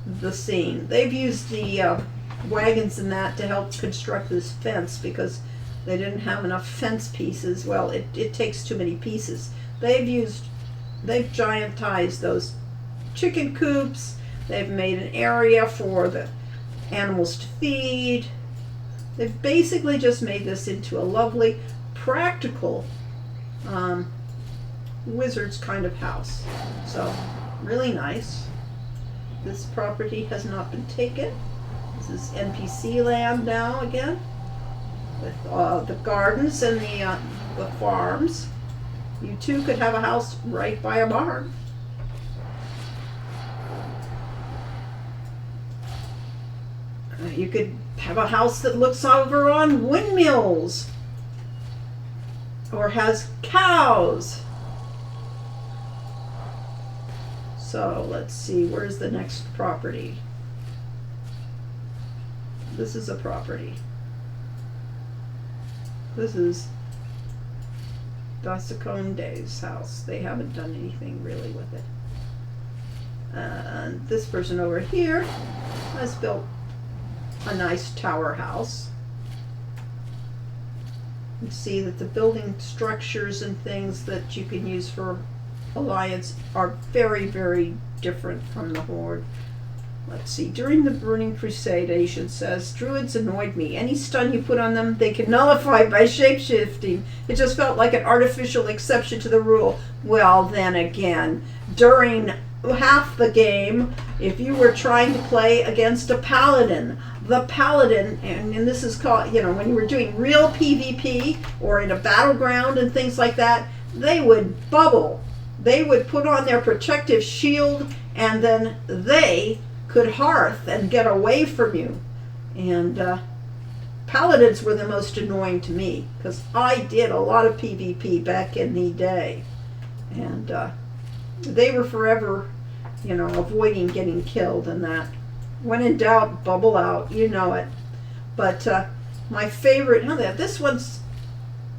the scene. They've used the wagons and that to help construct this fence because they didn't have enough fence pieces. Well, it takes too many pieces. They've giantized those chicken coops. They've made an area for the animals to feed. They've basically just made this into a lovely, practical wizard's kind of house. So, really nice. This property has not been taken. This is NPC land now again, with the gardens and the farms. You too could have a house right by a barn. You could have a house that looks over on windmills or has cows. So let's see, where's the next property? This is a property. This is Dasaconde's house. They haven't done anything really with it. And this person over here has built a nice tower house. You see that the building structures and things that you can use for Alliance are very, very different from the Horde. Let's see, during the Burning Crusade, Asian says, Druids annoyed me. Any stun you put on them, they can nullify by shapeshifting. It just felt like an artificial exception to the rule. Well, then again, during half the game, if you were trying to play against a paladin, the paladin, and this is called, when you were doing real PvP or in a battleground and things like that, they would bubble. They would put on their protective shield, and then they could hearth and get away from you. And paladins were the most annoying to me, because I did a lot of PvP back in the day. And they were forever, avoiding getting killed and that. When in doubt, bubble out, you know it. But my favorite, this one's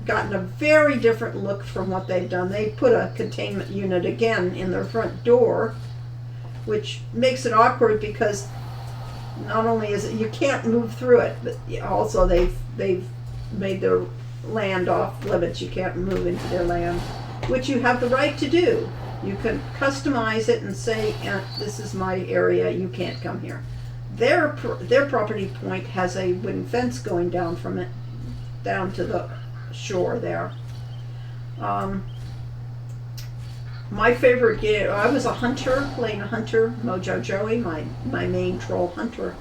gotten a very different look from what they've done. They put a containment unit again in their front door, which makes it awkward because not only is it, you can't move through it, but also they've made their land off limits. You can't move into their land, which you have the right to do. You can customize it and say, this is my area, you can't come here. Their property point has a wooden fence going down from it, down to the shore there. My favorite game, I was a hunter, playing a hunter, Mojo Joey, my main troll hunter,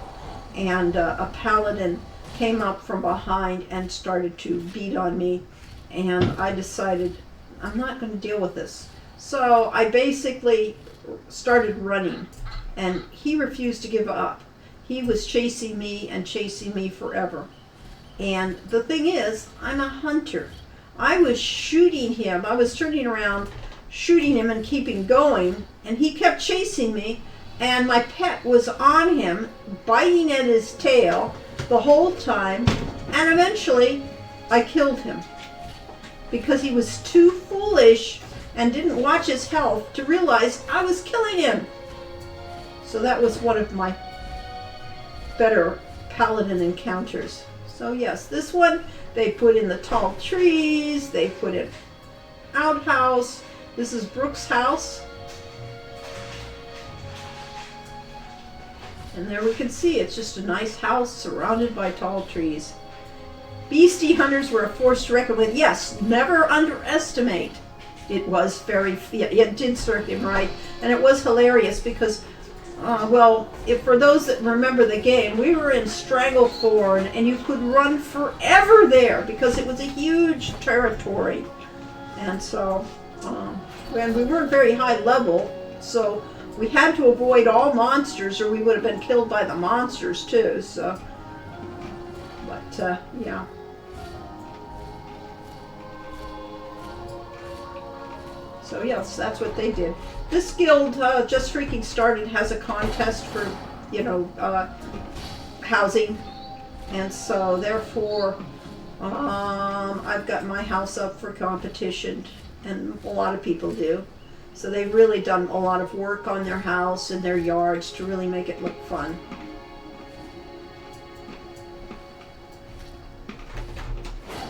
and a paladin came up from behind and started to beat on me, and I decided, I'm not going to deal with this. So I basically started running, and he refused to give up. He was chasing me forever. And the thing is, I'm a hunter. I was shooting him. I was turning around, shooting him and keeping going, and he kept chasing me, and my pet was on him, biting at his tail the whole time, and eventually I killed him because he was too foolish and didn't watch his health to realize I was killing him. So that was one of my better paladin encounters. So yes, this one, they put in the tall trees, they put in outhouse. This is Brooke's house. And there we can see it's just a nice house surrounded by tall trees. Beastie hunters were a force to reckon with. Yes, never underestimate. It was it did serve him right. And it was hilarious because, for those that remember the game, we were in Stranglethorn and you could run forever there because it was a huge territory. And so, when we weren't very high level, so we had to avoid all monsters or we would have been killed by the monsters too, so, but, yeah. So yes, that's what they did. This guild, Just Freaking Started, has a contest for, housing, and so therefore, I've got my house up for competition, and a lot of people do. So they've really done a lot of work on their house and their yards to really make it look fun.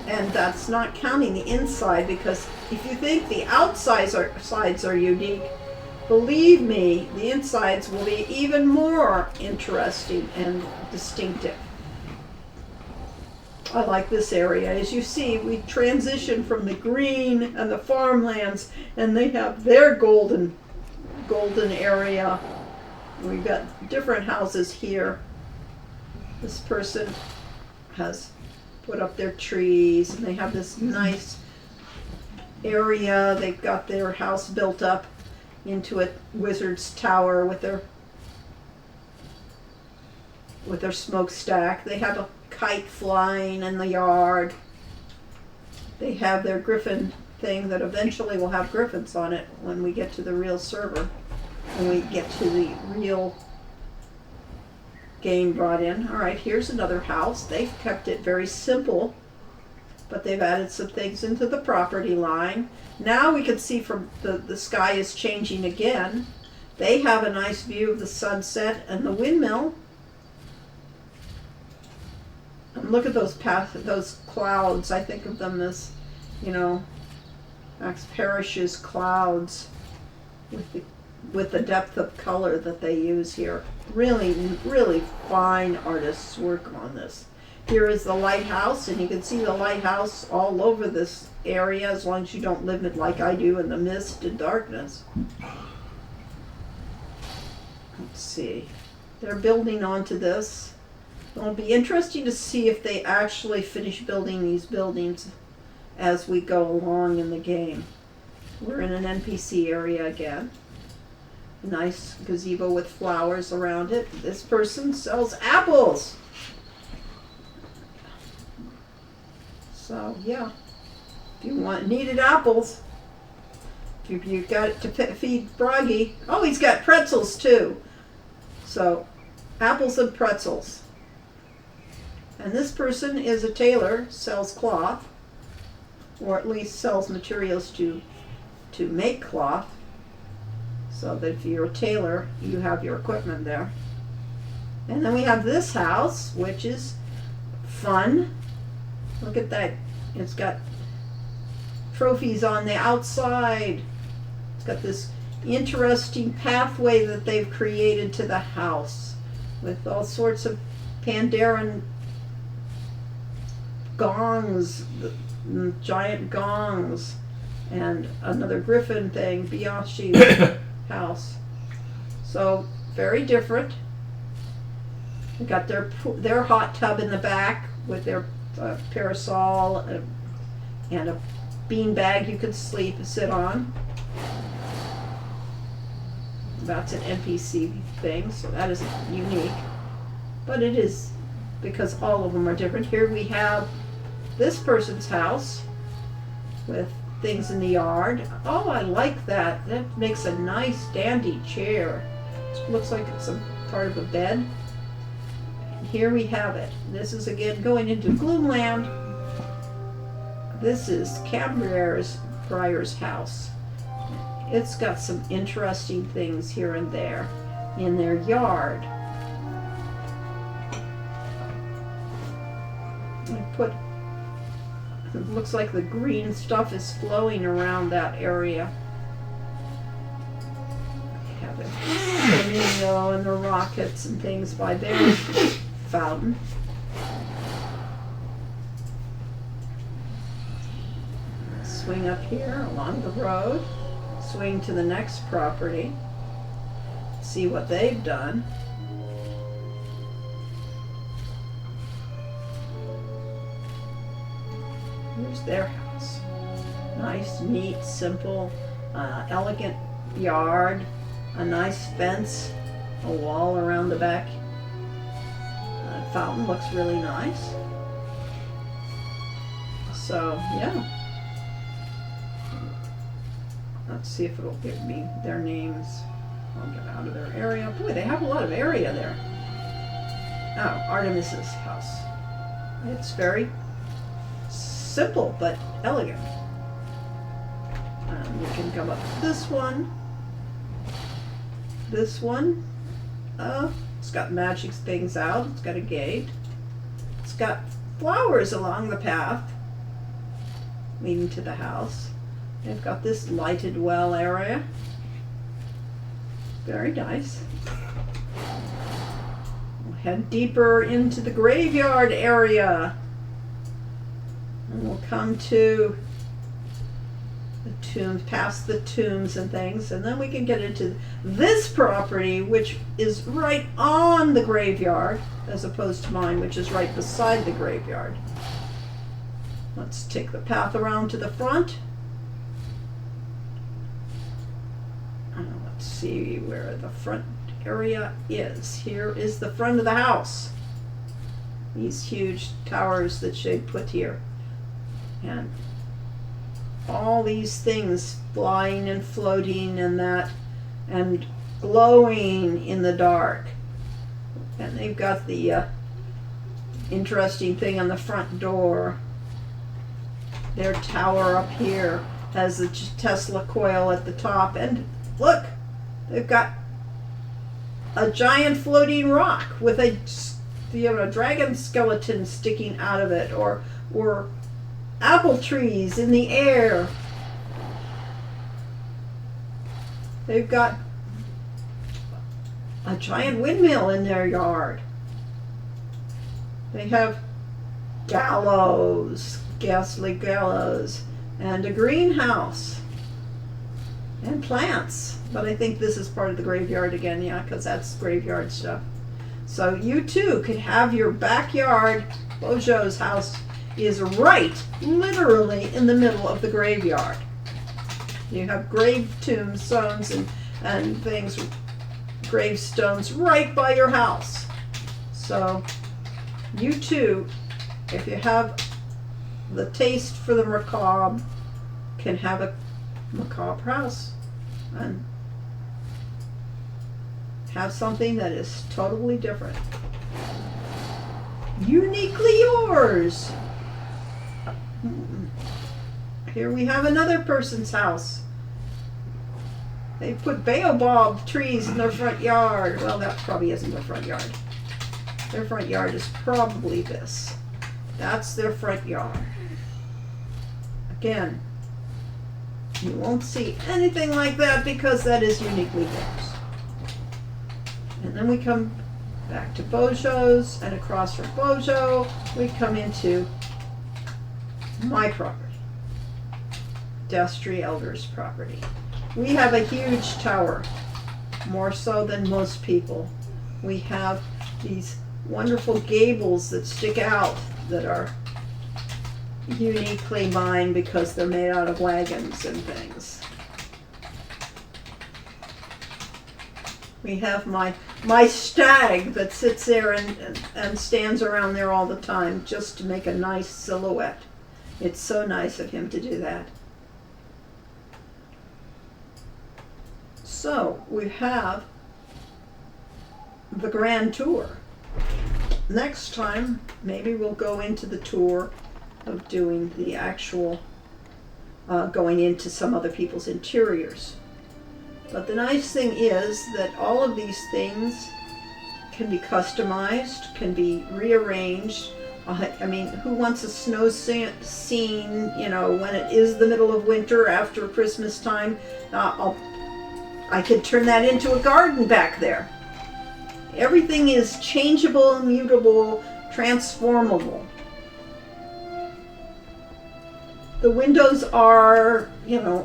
And that's not counting the inside, because if you think the outsides are unique, believe me, the insides will be even more interesting and distinctive. I like this area. As you see, we transition from the green and the farmlands, and they have their golden area. We've got different houses here. This person has put up their trees, and they have this nice area. They've got their house built up into a wizard's tower with their smokestack. They have a kite flying in the yard. They have their griffin thing that eventually will have griffins on it when we get to the real server. when we get to the real game brought in. All right, here's another house. They've kept it very simple, but they've added some things into the property line. Now we can see from the sky is changing again. They have a nice view of the sunset and the windmill. And look at those clouds. I think of them as, Max Parrish's clouds with the depth of color that they use here. Really, really fine artists work on this. Here is the lighthouse, and you can see the lighthouse all over this area as long as you don't live it like I do in the mist and darkness. Let's see. They're building onto this. It'll be interesting to see if they actually finish building these buildings as we go along in the game. We're in an NPC area again. Nice gazebo with flowers around it. This person sells apples. So yeah, if you needed apples, if you got it to feed Froggy. Oh, he's got pretzels too. So apples and pretzels. And this person is a tailor, sells cloth, or at least sells materials to make cloth. So that if you're a tailor, you have your equipment there. And then we have this house, which is fun. Look at that. It's got trophies on the outside. It's got this interesting pathway that they've created to the house with all sorts of Pandaren gongs, giant gongs, and another griffin thing, Bianchi's house. So very different. We got their hot tub in the back with their parasol and a bean bag you could sit on. That's an NPC thing, so that is unique. But it is, because all of them are different. Here we have this person's house with things in the yard. Oh, I like that. That makes a nice dandy chair. It looks like it's a part of a bed. And here we have it. This is again going into Gloomland. This is Briar's house. It's got some interesting things here and there in their yard. It looks like the green stuff is flowing around that area. They have the flamingo and the rockets and things by their fountain. Swing up here along the road. Swing to the next property. See what they've done. Here's their house. Nice, neat, simple, elegant yard, a nice fence, a wall around the back. Fountain looks really nice. So, yeah. Let's see if it'll give me their names. I'll get out of their area. Boy, they have a lot of area there. Oh, Artemis's house. It's very simple but elegant. We can come up to this one. This one, it's got magic things out. It's got a gate. It's got flowers along the path leading to the house. They've got this lighted well area. Very nice. We'll head deeper into the graveyard area. And we'll come to the tombs, past the tombs and things, and then we can get into this property, which is right on the graveyard, as opposed to mine, which is right beside the graveyard. Let's take the path around to the front. Let's see where the front area is. Here is the front of the house. These huge towers that they put here. And all these things flying and floating and that, and glowing in the dark. And they've got the interesting thing on the front door. Their tower up here has the Tesla coil at the top. And look, they've got a giant floating rock with a dragon skeleton sticking out of it, or apple trees in the air. They've got a giant windmill in their yard. They have gallows, ghastly gallows, and a greenhouse, and plants. But I think this is part of the graveyard again, yeah, because that's graveyard stuff. So you too could have your backyard. Bojo's house is right, literally in the middle of the graveyard. You have grave tombstones and things, gravestones right by your house. So you too, if you have the taste for the macabre, can have a macabre house and have something that is totally different. Uniquely yours. Here we have another person's house. They put baobab trees in their front yard. Well, that probably isn't their front yard. Their front yard is probably this. That's their front yard. Again, you won't see anything like that because that is uniquely theirs. And then we come back to Bojo's, and across from Bojo, we come into my property, Destry Elder's property. We have a huge tower, more so than most people. We have these wonderful gables that stick out that are uniquely mine because they're made out of wagons and things. We have my stag that sits there and stands around there all the time just to make a nice silhouette. It's so nice of him to do that. So we have the grand tour. Next time, maybe we'll go into the tour of doing the actual, going into some other people's interiors. But the nice thing is that all of these things can be customized, can be rearranged. I mean, who wants a snow scene, you know, when it is the middle of winter after Christmas time? I could turn that into a garden back there. Everything is changeable, immutable, transformable. The windows are, you know,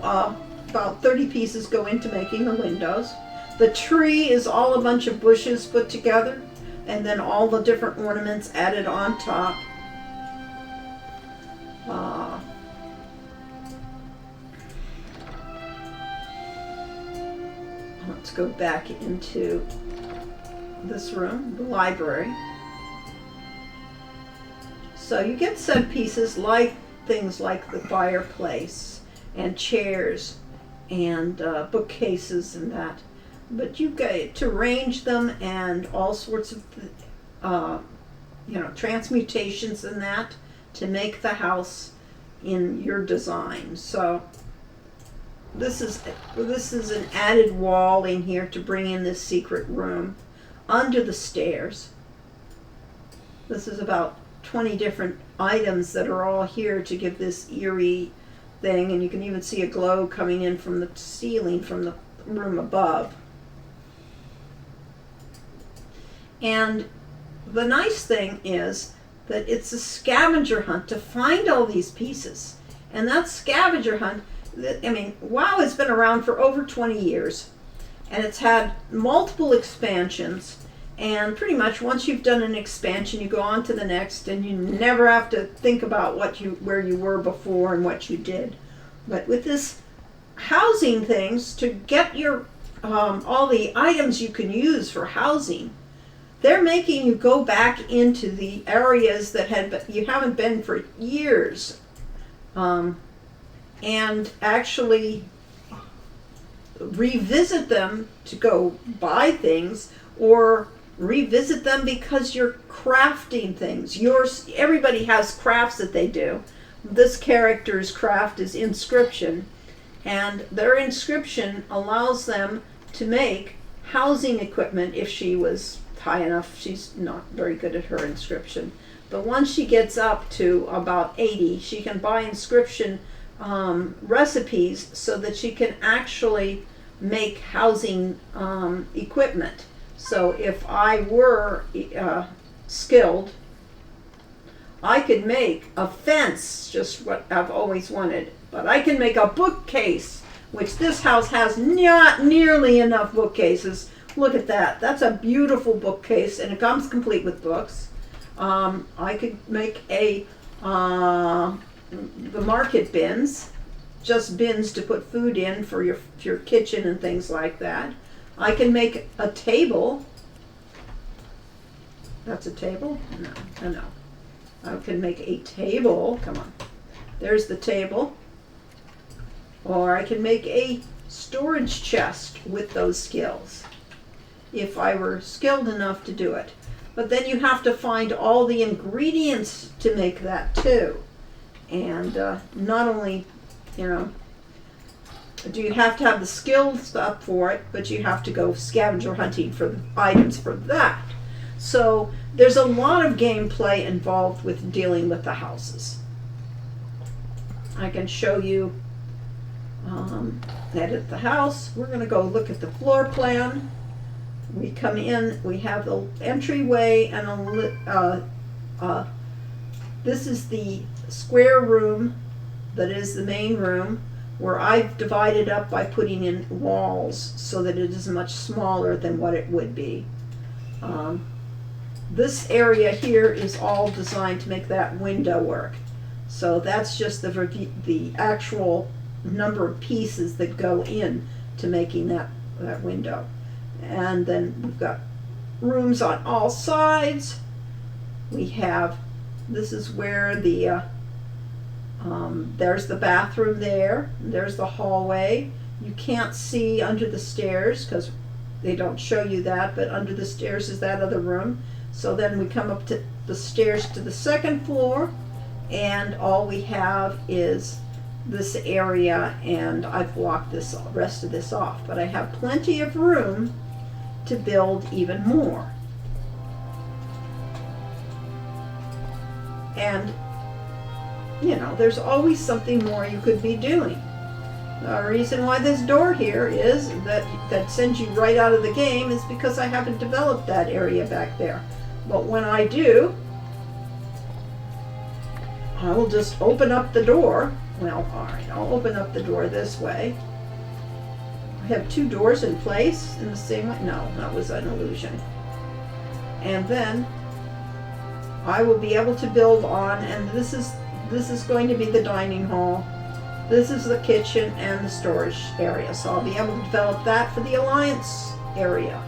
about 30 pieces go into making the windows. The tree is all a bunch of bushes put together, and then all the different ornaments added on top. Let's go back into this room, the library. So you get set pieces like things like the fireplace and chairs and bookcases and that. But you get to arrange them and all sorts of, you know, transmutations in that to make the house in your design. So this is an added wall in here to bring in this secret room under the stairs. This is about 20 different items that are all here to give this eerie thing, and you can even see a glow coming in from the ceiling from the room above. And the nice thing is that it's a scavenger hunt to find all these pieces. And that scavenger hunt, I mean, WoW has been around for over 20 years, and it's had multiple expansions. And pretty much once you've done an expansion, you go on to the next, and you never have to think about where you were before and what you did. But with this housing things, to get your all the items you can use for housing, they're making you go back into the areas that you haven't been for years, and actually revisit them to go buy things, or revisit them because you're crafting things. Everybody has crafts that they do. This character's craft is inscription, and their inscription allows them to make housing equipment. If she was high enough, she's not very good at her inscription, but once she gets up to about 80, she can buy inscription recipes so that she can actually make housing equipment. So if I were skilled, I could make a fence, just what I've always wanted, but I can make a bookcase, which this house has not nearly enough bookcases. Look at that. That's a beautiful bookcase, and it comes complete with books. I could make the market bins, just bins to put food in for your kitchen and things like that. I can make a table. That's a table? No. I can make a table. Come on. There's the table. Or I can make a storage chest with those skills, if I were skilled enough to do it. But then you have to find all the ingredients to make that too. And not only, do you have to have the skills up for it, but you have to go scavenger hunting for items for that. So there's a lot of gameplay involved with dealing with the houses. I can show you edit the house. We're going to go look at the floor plan. We come in, we have the entryway, and this is the square room that is the main room, where I've divided up by putting in walls so that it is much smaller than what it would be. This area here is all designed to make that window work. So that's just the actual number of pieces that go in to making that window. And then we've got rooms on all sides. We have, this is where the, there's the bathroom there. There's the hallway. You can't see under the stairs because they don't show you that, but under the stairs is that other room. So then we come up to the stairs to the second floor, and all we have is this area, and I've blocked this rest of this off, but I have plenty of room to build even more. And there's always something more you could be doing. The reason why this door here is that sends you right out of the game is because I haven't developed that area back there. But when I do, I will just open up the door. Well, all right, I'll open up the door this way. I have two doors in place in the same way. No, that was an illusion. And then I will be able to build on, and this is going to be the dining hall. This is the kitchen and the storage area. So I'll be able to develop that for the Alliance area.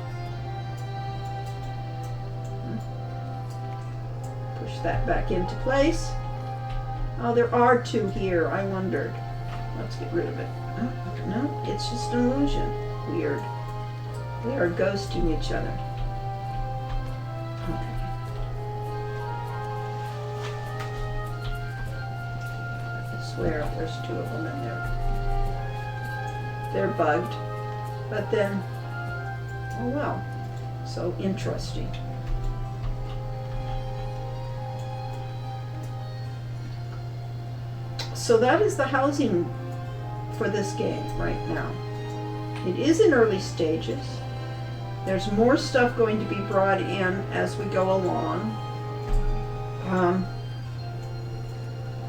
Push that back into place. Oh, there are two here. I wondered. Let's get rid of it. Oh, no, it's just an illusion. Weird. They are ghosting each other. Okay. I swear there's two of them in there. They're bugged. But then, oh well. So interesting. So that is the housing for this game right now. It is in early stages. There's more stuff going to be brought in as we go along.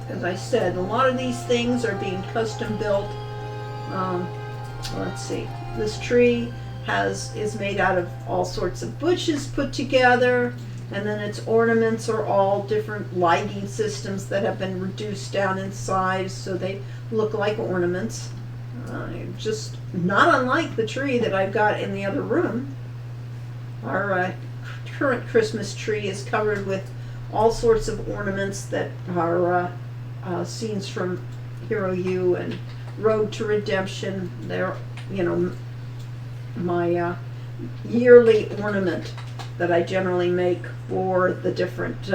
As I said, a lot of these things are being custom built. Let's see. This tree is made out of all sorts of bushes put together. And then its ornaments are all different lighting systems that have been reduced down in size so they look like ornaments. Just not unlike the tree that I've got in the other room. Our current Christmas tree is covered with all sorts of ornaments that are scenes from Hero U and Road to Redemption. They're you know, my yearly ornament that I generally make for the different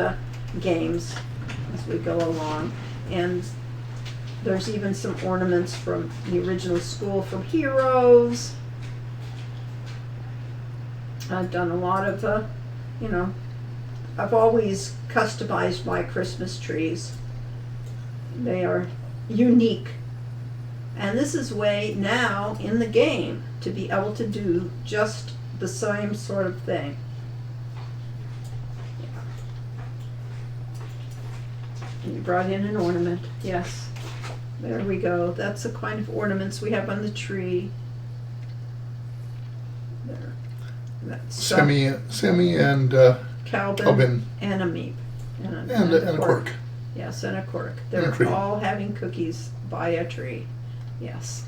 games as we go along. And there's even some ornaments from the original School for Heroes. I've done a lot of, you know, I've always customized my Christmas trees. They are unique. And this is a way now in the game to be able to do just the same sort of thing. You brought in an ornament, yes. There we go. That's the kind of ornaments we have on the tree. There. That's Semi and Calvin, Calvin. and a meep. And a cork. Yes, and a cork. And a They're tree. all having cookies by a tree. Yes.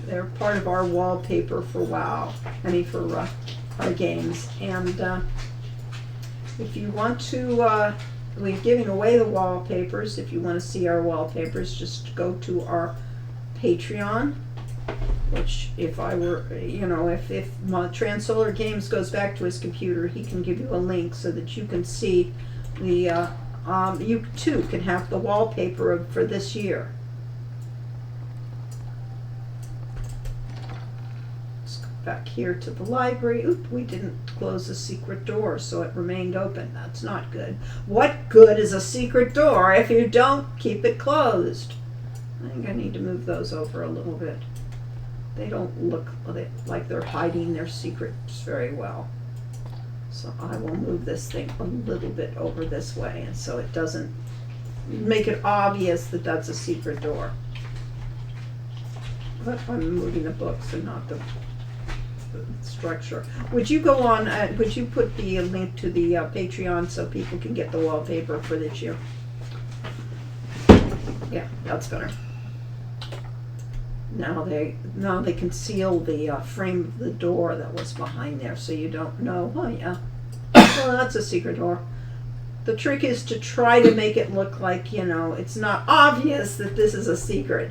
They're part of our wallpaper for WoW. I mean for our games. And if you want to, we're giving away the wallpapers. If you want to see our wallpapers, just go to our Patreon. Which, if I were, you know, if my Transolar Games goes back to his computer, he can give you a link so that you can see the, you too can have the wallpaper for this year. Let's go back here to the library. Oop, we didn't close the secret door, so it remained open. That's not good. What good is a secret door if you don't keep it closed? I think I need to move those over a little bit. They don't look like they're hiding their secrets very well. So I will move this thing a little bit over this way, and so it doesn't make it obvious that that's a secret door. But I'm moving the books and not the structure. Would you go on, would you put the link to the Patreon so people can get the wallpaper for this year? Yeah, that's better. Now they can seal the frame of the door that was behind there, so you don't know. Oh yeah, well that's a secret door. The trick is to try to make it look like, you know, it's not obvious that this is a secret.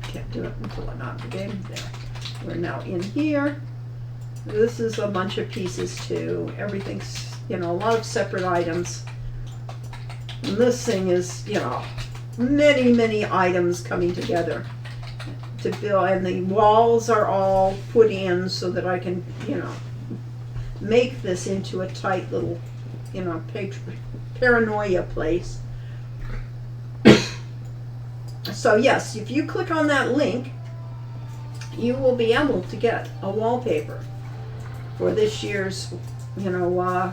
Can't do it until I'm out of the game. There, we're now in here. This is a bunch of pieces too. Everything's, you know, a lot of separate items. And this thing is, you know, many items coming together to build, and the walls are all put in so that I can, you know, make this into a tight little, you know, paranoia place. So yes, if you click on that link, you will be able to get a wallpaper for this year's, you know,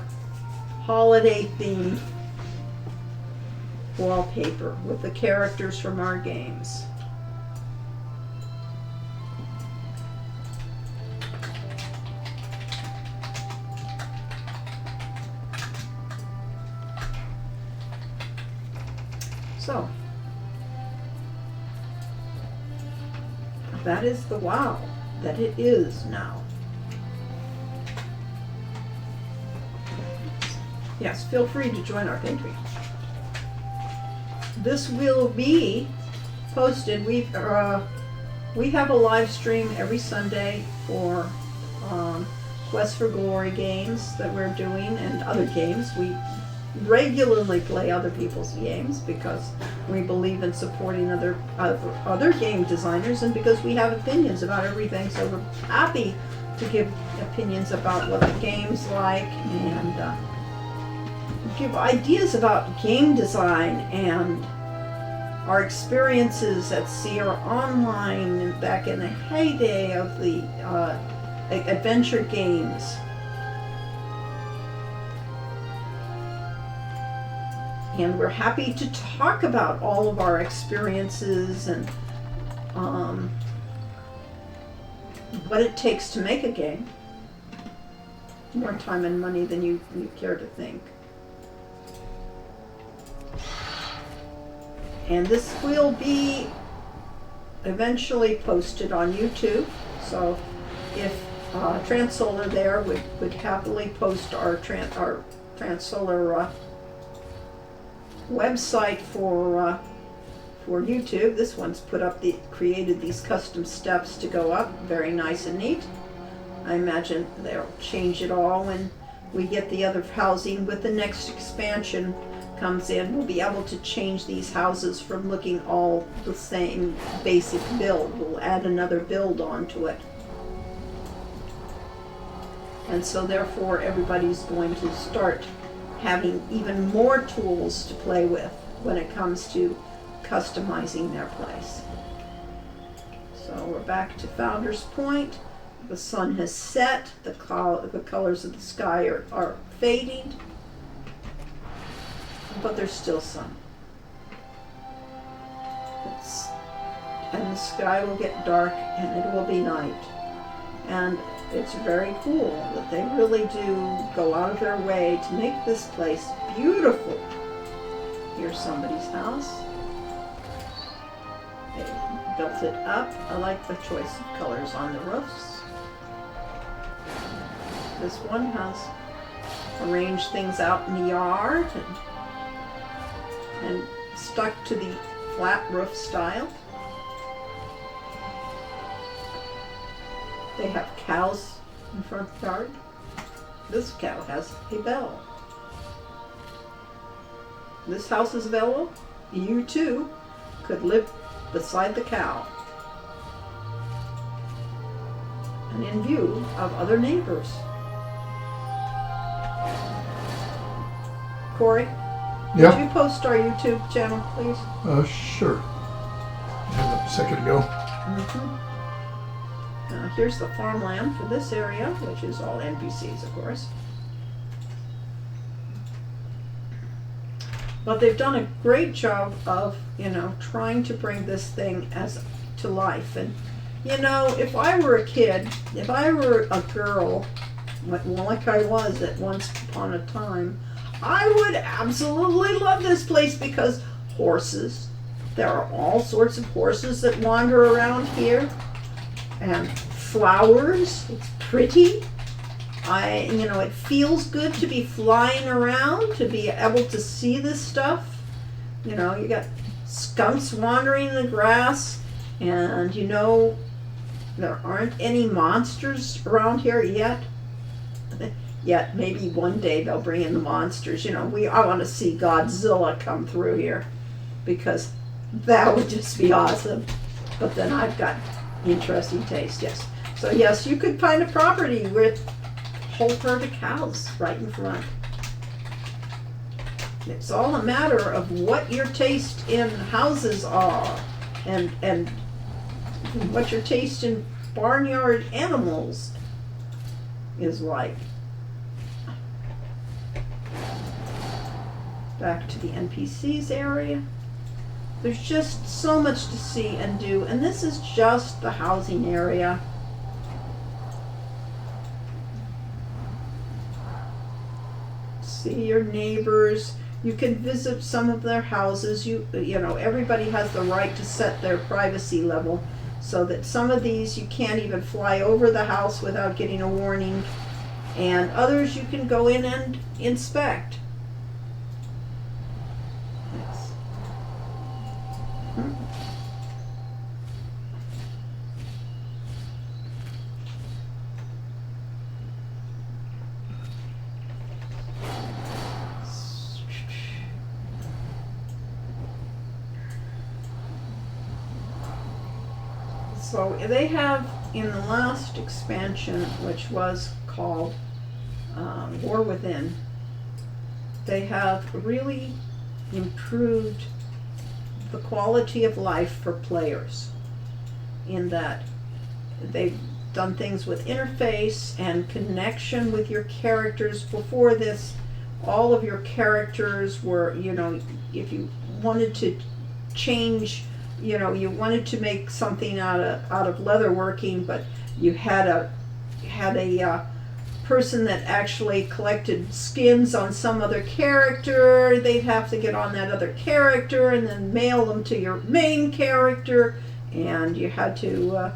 holiday themed wallpaper with the characters from our games. So, that is the WoW that it is now. Yes, feel free to join our Patreon. This will be posted. We have a live stream every Sunday for Quest for Glory games that we're doing and other games. We regularly play other people's games because we believe in supporting other game designers, and because we have opinions about everything, so we're happy to give opinions about what the game's like and give ideas about game design and our experiences at Sierra Online back in the heyday of the adventure games. And we're happy to talk about all of our experiences and what it takes to make a game. More time and money than you care to think. And this will be eventually posted on YouTube. So if Transolar there would happily post our Transolar website for for YouTube. This one's created these custom steps to go up. Very nice and neat. I imagine they'll change it all when we get the other housing with the next expansion comes in. We'll be able to change these houses from looking all the same basic build. We'll add another build onto it. And so therefore everybody's going to start having even more tools to play with when it comes to customizing their place. So we're back to Founder's Point. The sun has set, the colors of the sky are fading, but there's still sun. And the sky will get dark and it will be night. And it's very cool that they really do go out of their way to make this place beautiful. Here's somebody's house. They built it up. I like the choice of colors on the roofs. This one has arranged things out in the yard and stuck to the flat roof style. They have cows in front of the yard. This cow has a bell. This house is available. You too could live beside the cow and in view of other neighbors. Corey, Yeah. would you post our YouTube channel, please? Sure. I had that a second ago. Here's the farmland for this area, which is all NPCs, of course. But they've done a great job of, trying to bring this thing to life. And, if I were a kid, if I were a girl, like I was at once upon a time, I would absolutely love this place because horses. There are all sorts of horses that wander around here. And flowers. It's pretty. It feels good to be flying around, to be able to see this stuff. You got skunks wandering in the grass, and there aren't any monsters around here yet. Yet maybe one day they'll bring in the monsters. I want to see Godzilla come through here because that would just be awesome. But then I've got interesting taste, yes. So yes, you could find a property with a whole herd of cows right in front. It's all a matter of what your taste in houses are and what your taste in barnyard animals is like. Back to the NPCs area. There's just so much to see and do, and this is just the housing area. See your neighbors. You can visit some of their houses. Everybody has the right to set their privacy level so that some of these you can't even fly over the house without getting a warning, and others you can go in and inspect. So they have, in the last expansion, which was called War Within, they have really improved the quality of life for players in that they've done things with interface and connection with your characters. Before this, all of your characters were, if you wanted to change, you wanted to make something out of leatherworking, but you had a person that actually collected skins on some other character. They'd have to get on that other character and then mail them to your main character, and you had to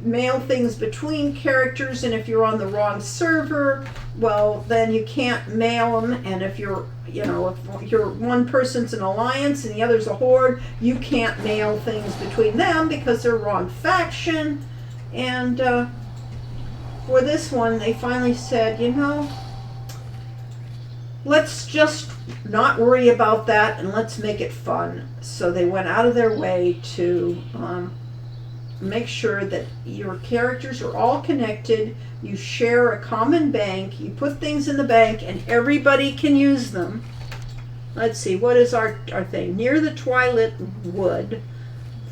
mail things between characters, and if you're on the wrong server, well, then you can't mail them. And if you're, if you're one person's an alliance and the other's a horde, you can't mail things between them because they're wrong faction. And for this one, they finally said, let's just not worry about that and let's make it fun. So they went out of their way to make sure that your characters are all connected. You share a common bank. You put things in the bank and everybody can use them. Let's see, what is our thing? Near the twilight wood,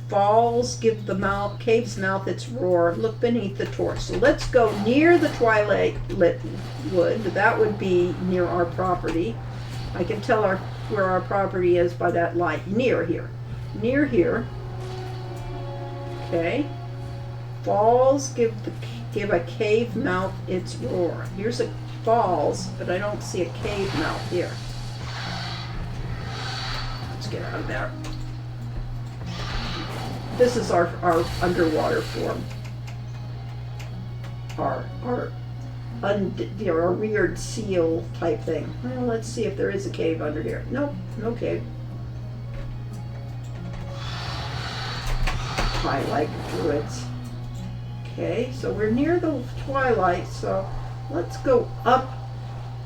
falls give the cave's mouth its roar. Look beneath the torch. So let's go near the twilight lit wood. That would be near our property. I can tell where our property is by that light. Near here. Near here. Okay. Falls give a cave mouth its roar. Here's a falls, but I don't see a cave mouth here. Let's get out of there. This is our underwater form. Our weird seal type thing. Well, let's see if there is a cave under here. Nope, no cave. I like druids. Okay, so we're near the twilight, so let's go up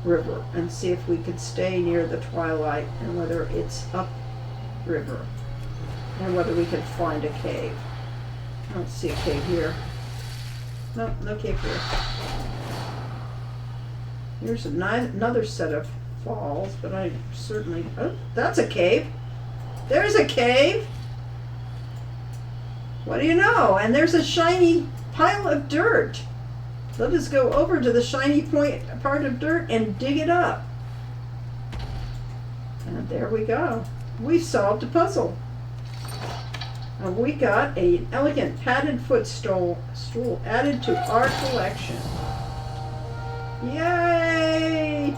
river and see if we could stay near the twilight and whether it's up river and whether we can find a cave. I don't see a cave here. Nope, no cave here. Here's another set of falls, but I certainly... Oh, that's a cave. There's a cave. What do you know? And there's a shiny pile of dirt. Let us go over to the shiny part of dirt and dig it up. And there we go. We've solved a puzzle. And we got an elegant padded footstool added to our collection. Yay!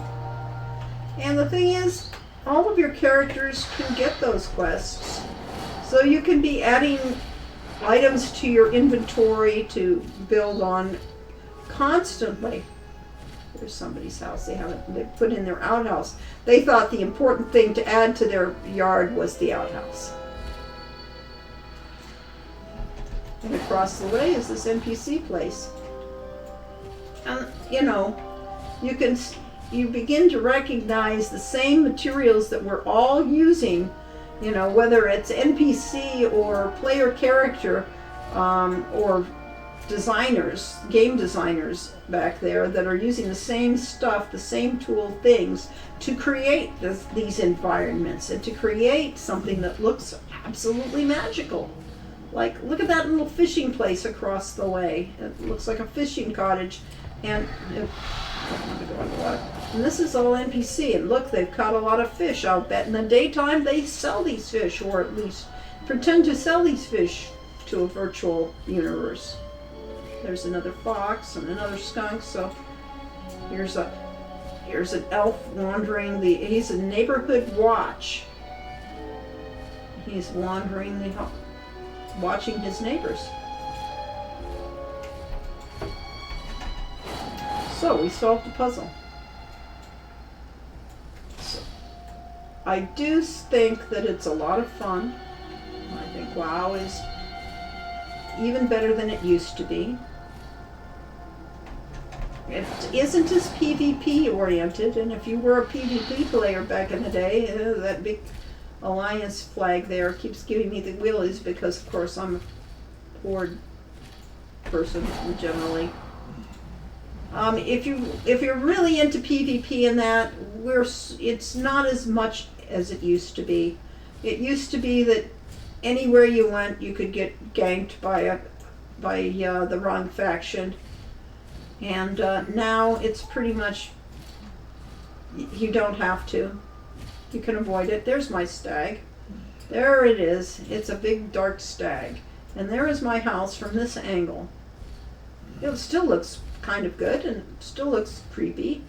And the thing is, all of your characters can get those quests. So you can be adding items to your inventory to build on constantly. There's somebody's house. They put in their outhouse. They thought the important thing to add to their yard was the outhouse. And across the way is this NPC place. And you begin to recognize the same materials that we're all using, whether it's NPC or player character, or designers, game designers back there that are using the same stuff, the same tool things to create these environments and to create something that looks absolutely magical. Like, look at that little fishing place across the way. It looks like a fishing cottage. And this is all NPC. And look, they've caught a lot of fish. I'll bet in the daytime they sell these fish, or at least pretend to sell these fish to a virtual universe. There's another fox and another skunk. So here's an elf wandering he's a neighborhood watch. He's wandering watching his neighbors. So we solved the puzzle. So I do think that it's a lot of fun. I think WoW is even better than it used to be. It isn't as PvP oriented, and if you were a PvP player back in the day, that big Alliance flag there keeps giving me the willies because, of course, I'm a horde person generally. If you're really into PvP and that, it's not as much as it used to be. It used to be that anywhere you went, you could get ganked by the wrong faction, and now it's pretty much you don't have to. You can avoid it. There's my stag. There it is. It's a big dark stag. And there is my house from this angle. It still looks kind of good and still looks creepy.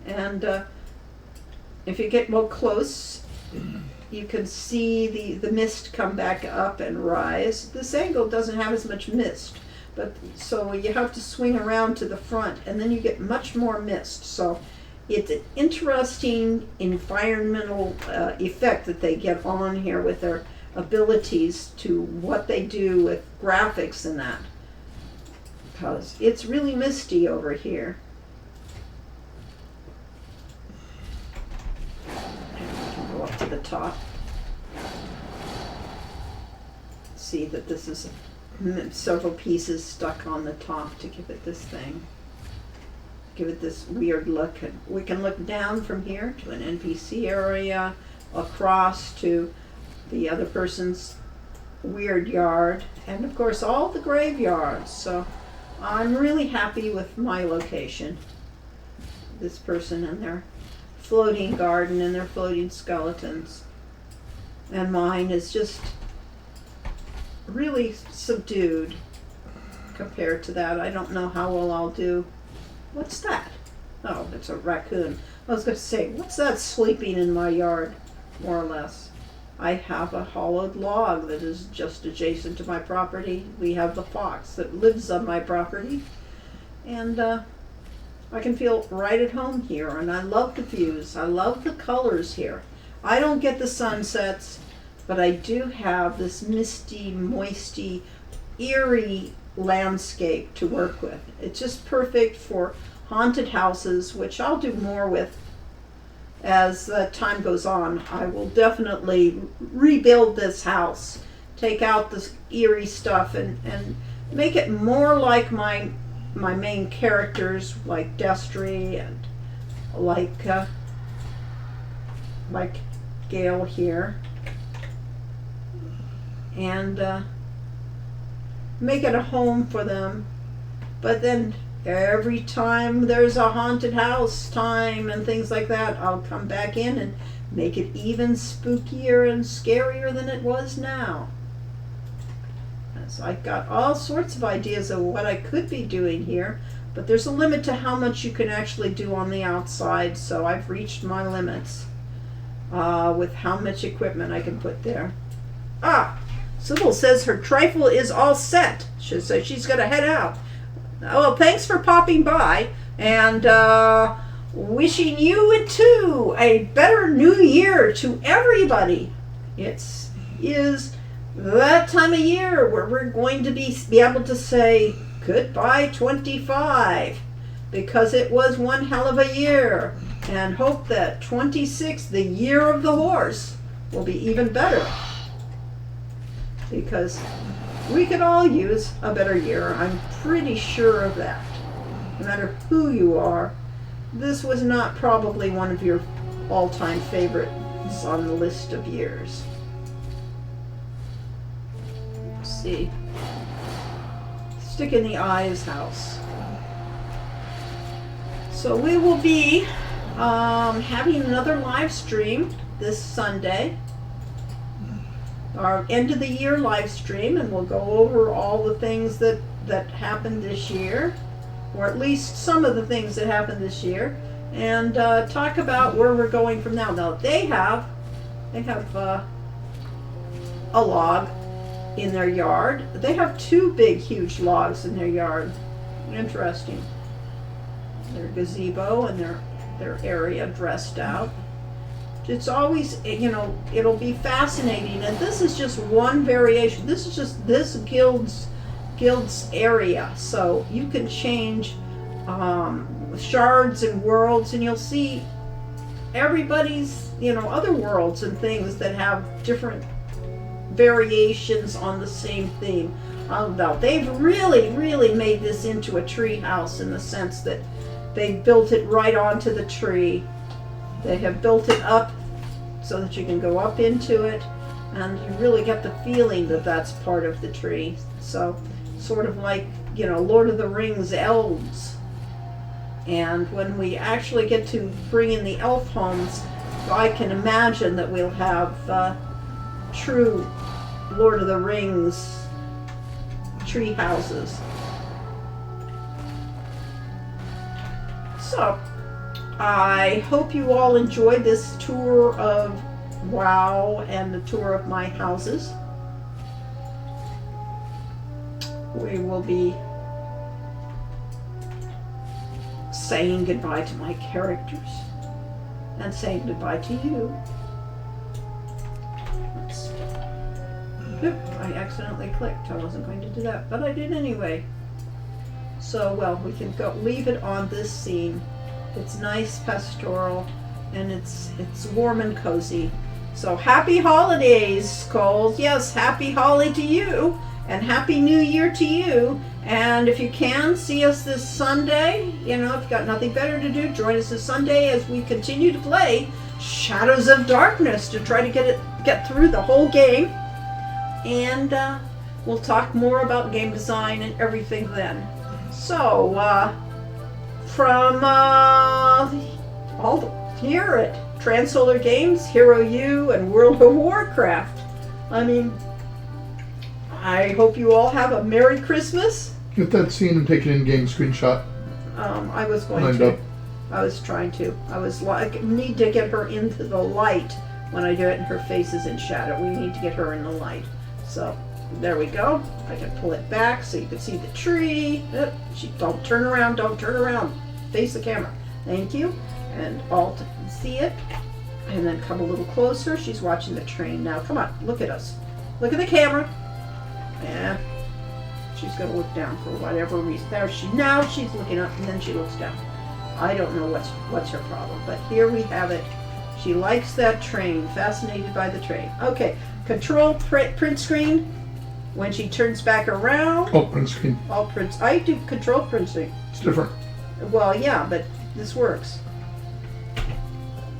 And if you get more close, you can see the mist come back up and rise. This angle doesn't have as much mist. but so you have to swing around to the front, and then you get much more mist. So it's an interesting environmental effect that they get on here with their abilities to what they do with graphics and that, because it's really misty over here. Go up to the top. See that this is several pieces stuck on the top to give it this thing. Give it this weird look. And we can look down from here to an NPC area, across to the other person's weird yard, and of course all the graveyards. So I'm really happy with my location. This person and their floating garden and their floating skeletons. And mine is just really subdued compared to that. I don't know how well I'll do. What's that? Oh, it's a raccoon. I was going to say, what's that sleeping in my yard? More or less. I have a hollowed log that is just adjacent to my property. We have the fox that lives on my property. And I can feel right at home here. And I love the views. I love the colors here. I don't get the sunsets, but I do have this misty, moisty, eerie landscape to work with. It's just perfect for haunted houses, which I'll do more with as time goes on. I will definitely rebuild this house, take out this eerie stuff, and make it more like my main characters, like Destry and like Gale here, and make it a home for them. But then every time there's a haunted house time and things like that, I'll come back in and make it even spookier and scarier than it was now. So I've got all sorts of ideas of what I could be doing here, but there's a limit to how much you can actually do on the outside, so I've reached my limits with how much equipment I can put there. Sybil says her trifle is all set. So she's going to head out. Well, thanks for popping by, and wishing you too a better new year to everybody. It is that time of year where we're going to be able to say goodbye 25, because it was one hell of a year, and hope that 26, the year of the horse, will be even better, because we could all use a better year. I'm pretty sure of that. No matter who you are, this was not probably one of your all-time favorites on the list of years. Let's see. Stick in the Eyes house. So we will be having another live stream this Sunday. Our end of the year live stream, and we'll go over all the things that happened this year, or at least some of the things that happened this year, and talk about where we're going from now. Now they have a log in their yard. They have two big huge logs in their yard. Interesting. Their gazebo and their area dressed out. It's always, it'll be fascinating. And this is just one variation. This is just this guild's area. So you can change shards and worlds, and you'll see everybody's, other worlds and things that have different variations on the same theme. They've really made this into a tree house, in the sense that they built it right onto the tree. They have built it up so that you can go up into it, and you really get the feeling that that's part of the tree. So sort of like, Lord of the Rings elves. And when we actually get to bring in the elf homes, I can imagine that we'll have true Lord of the Rings tree houses. So I hope you all enjoyed this tour of WoW and the tour of my houses. we will be saying goodbye to my characters and saying goodbye to you. Oop, I accidentally clicked. I wasn't going to do that, but I did anyway. So, well, we can go leave it on this scene. It's nice, pastoral, and it's warm and cozy. So happy holidays, Coles. Yes, happy holly to you, and happy new year to you. And if you can, see us this Sunday. You know, if you've got nothing better to do, join us this Sunday as we continue to play Shadows of Darkness to try to get through the whole game. And we'll talk more about game design and everything then. So, from here at Transolar Games, Hero U, and World of Warcraft, I mean, I hope you all have a Merry Christmas. Get that scene and take an in-game screenshot. I was going Lined to. up. I was trying to. I was like, need to get her into the light when I do it, and her face is in shadow. We need to get her in the light. So, there we go. I can pull it back so you can see the tree. Don't turn around, don't turn around. Face the camera. Thank you. And Alt can see it. And then come a little closer. She's watching the train now. Come on, look at us. Look at the camera. Yeah. She's going to look down for whatever reason. Now she's looking up and then she looks down. I don't know what's her problem, but here we have it. She likes that train, fascinated by the train. Okay, control print screen. When she turns back around. Oh, print screen. All prints. I do control print screen. It's different. Well, yeah, but this works.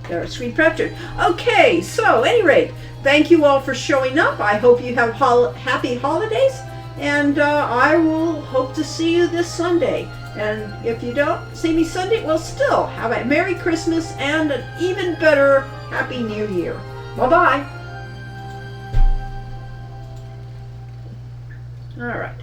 There, screen captured. Okay, so at any rate, thank you all for showing up. I hope you have happy holidays, and I will hope to see you this Sunday. And if you don't see me Sunday, well, still have a Merry Christmas and an even better Happy New Year. Bye-bye. All right.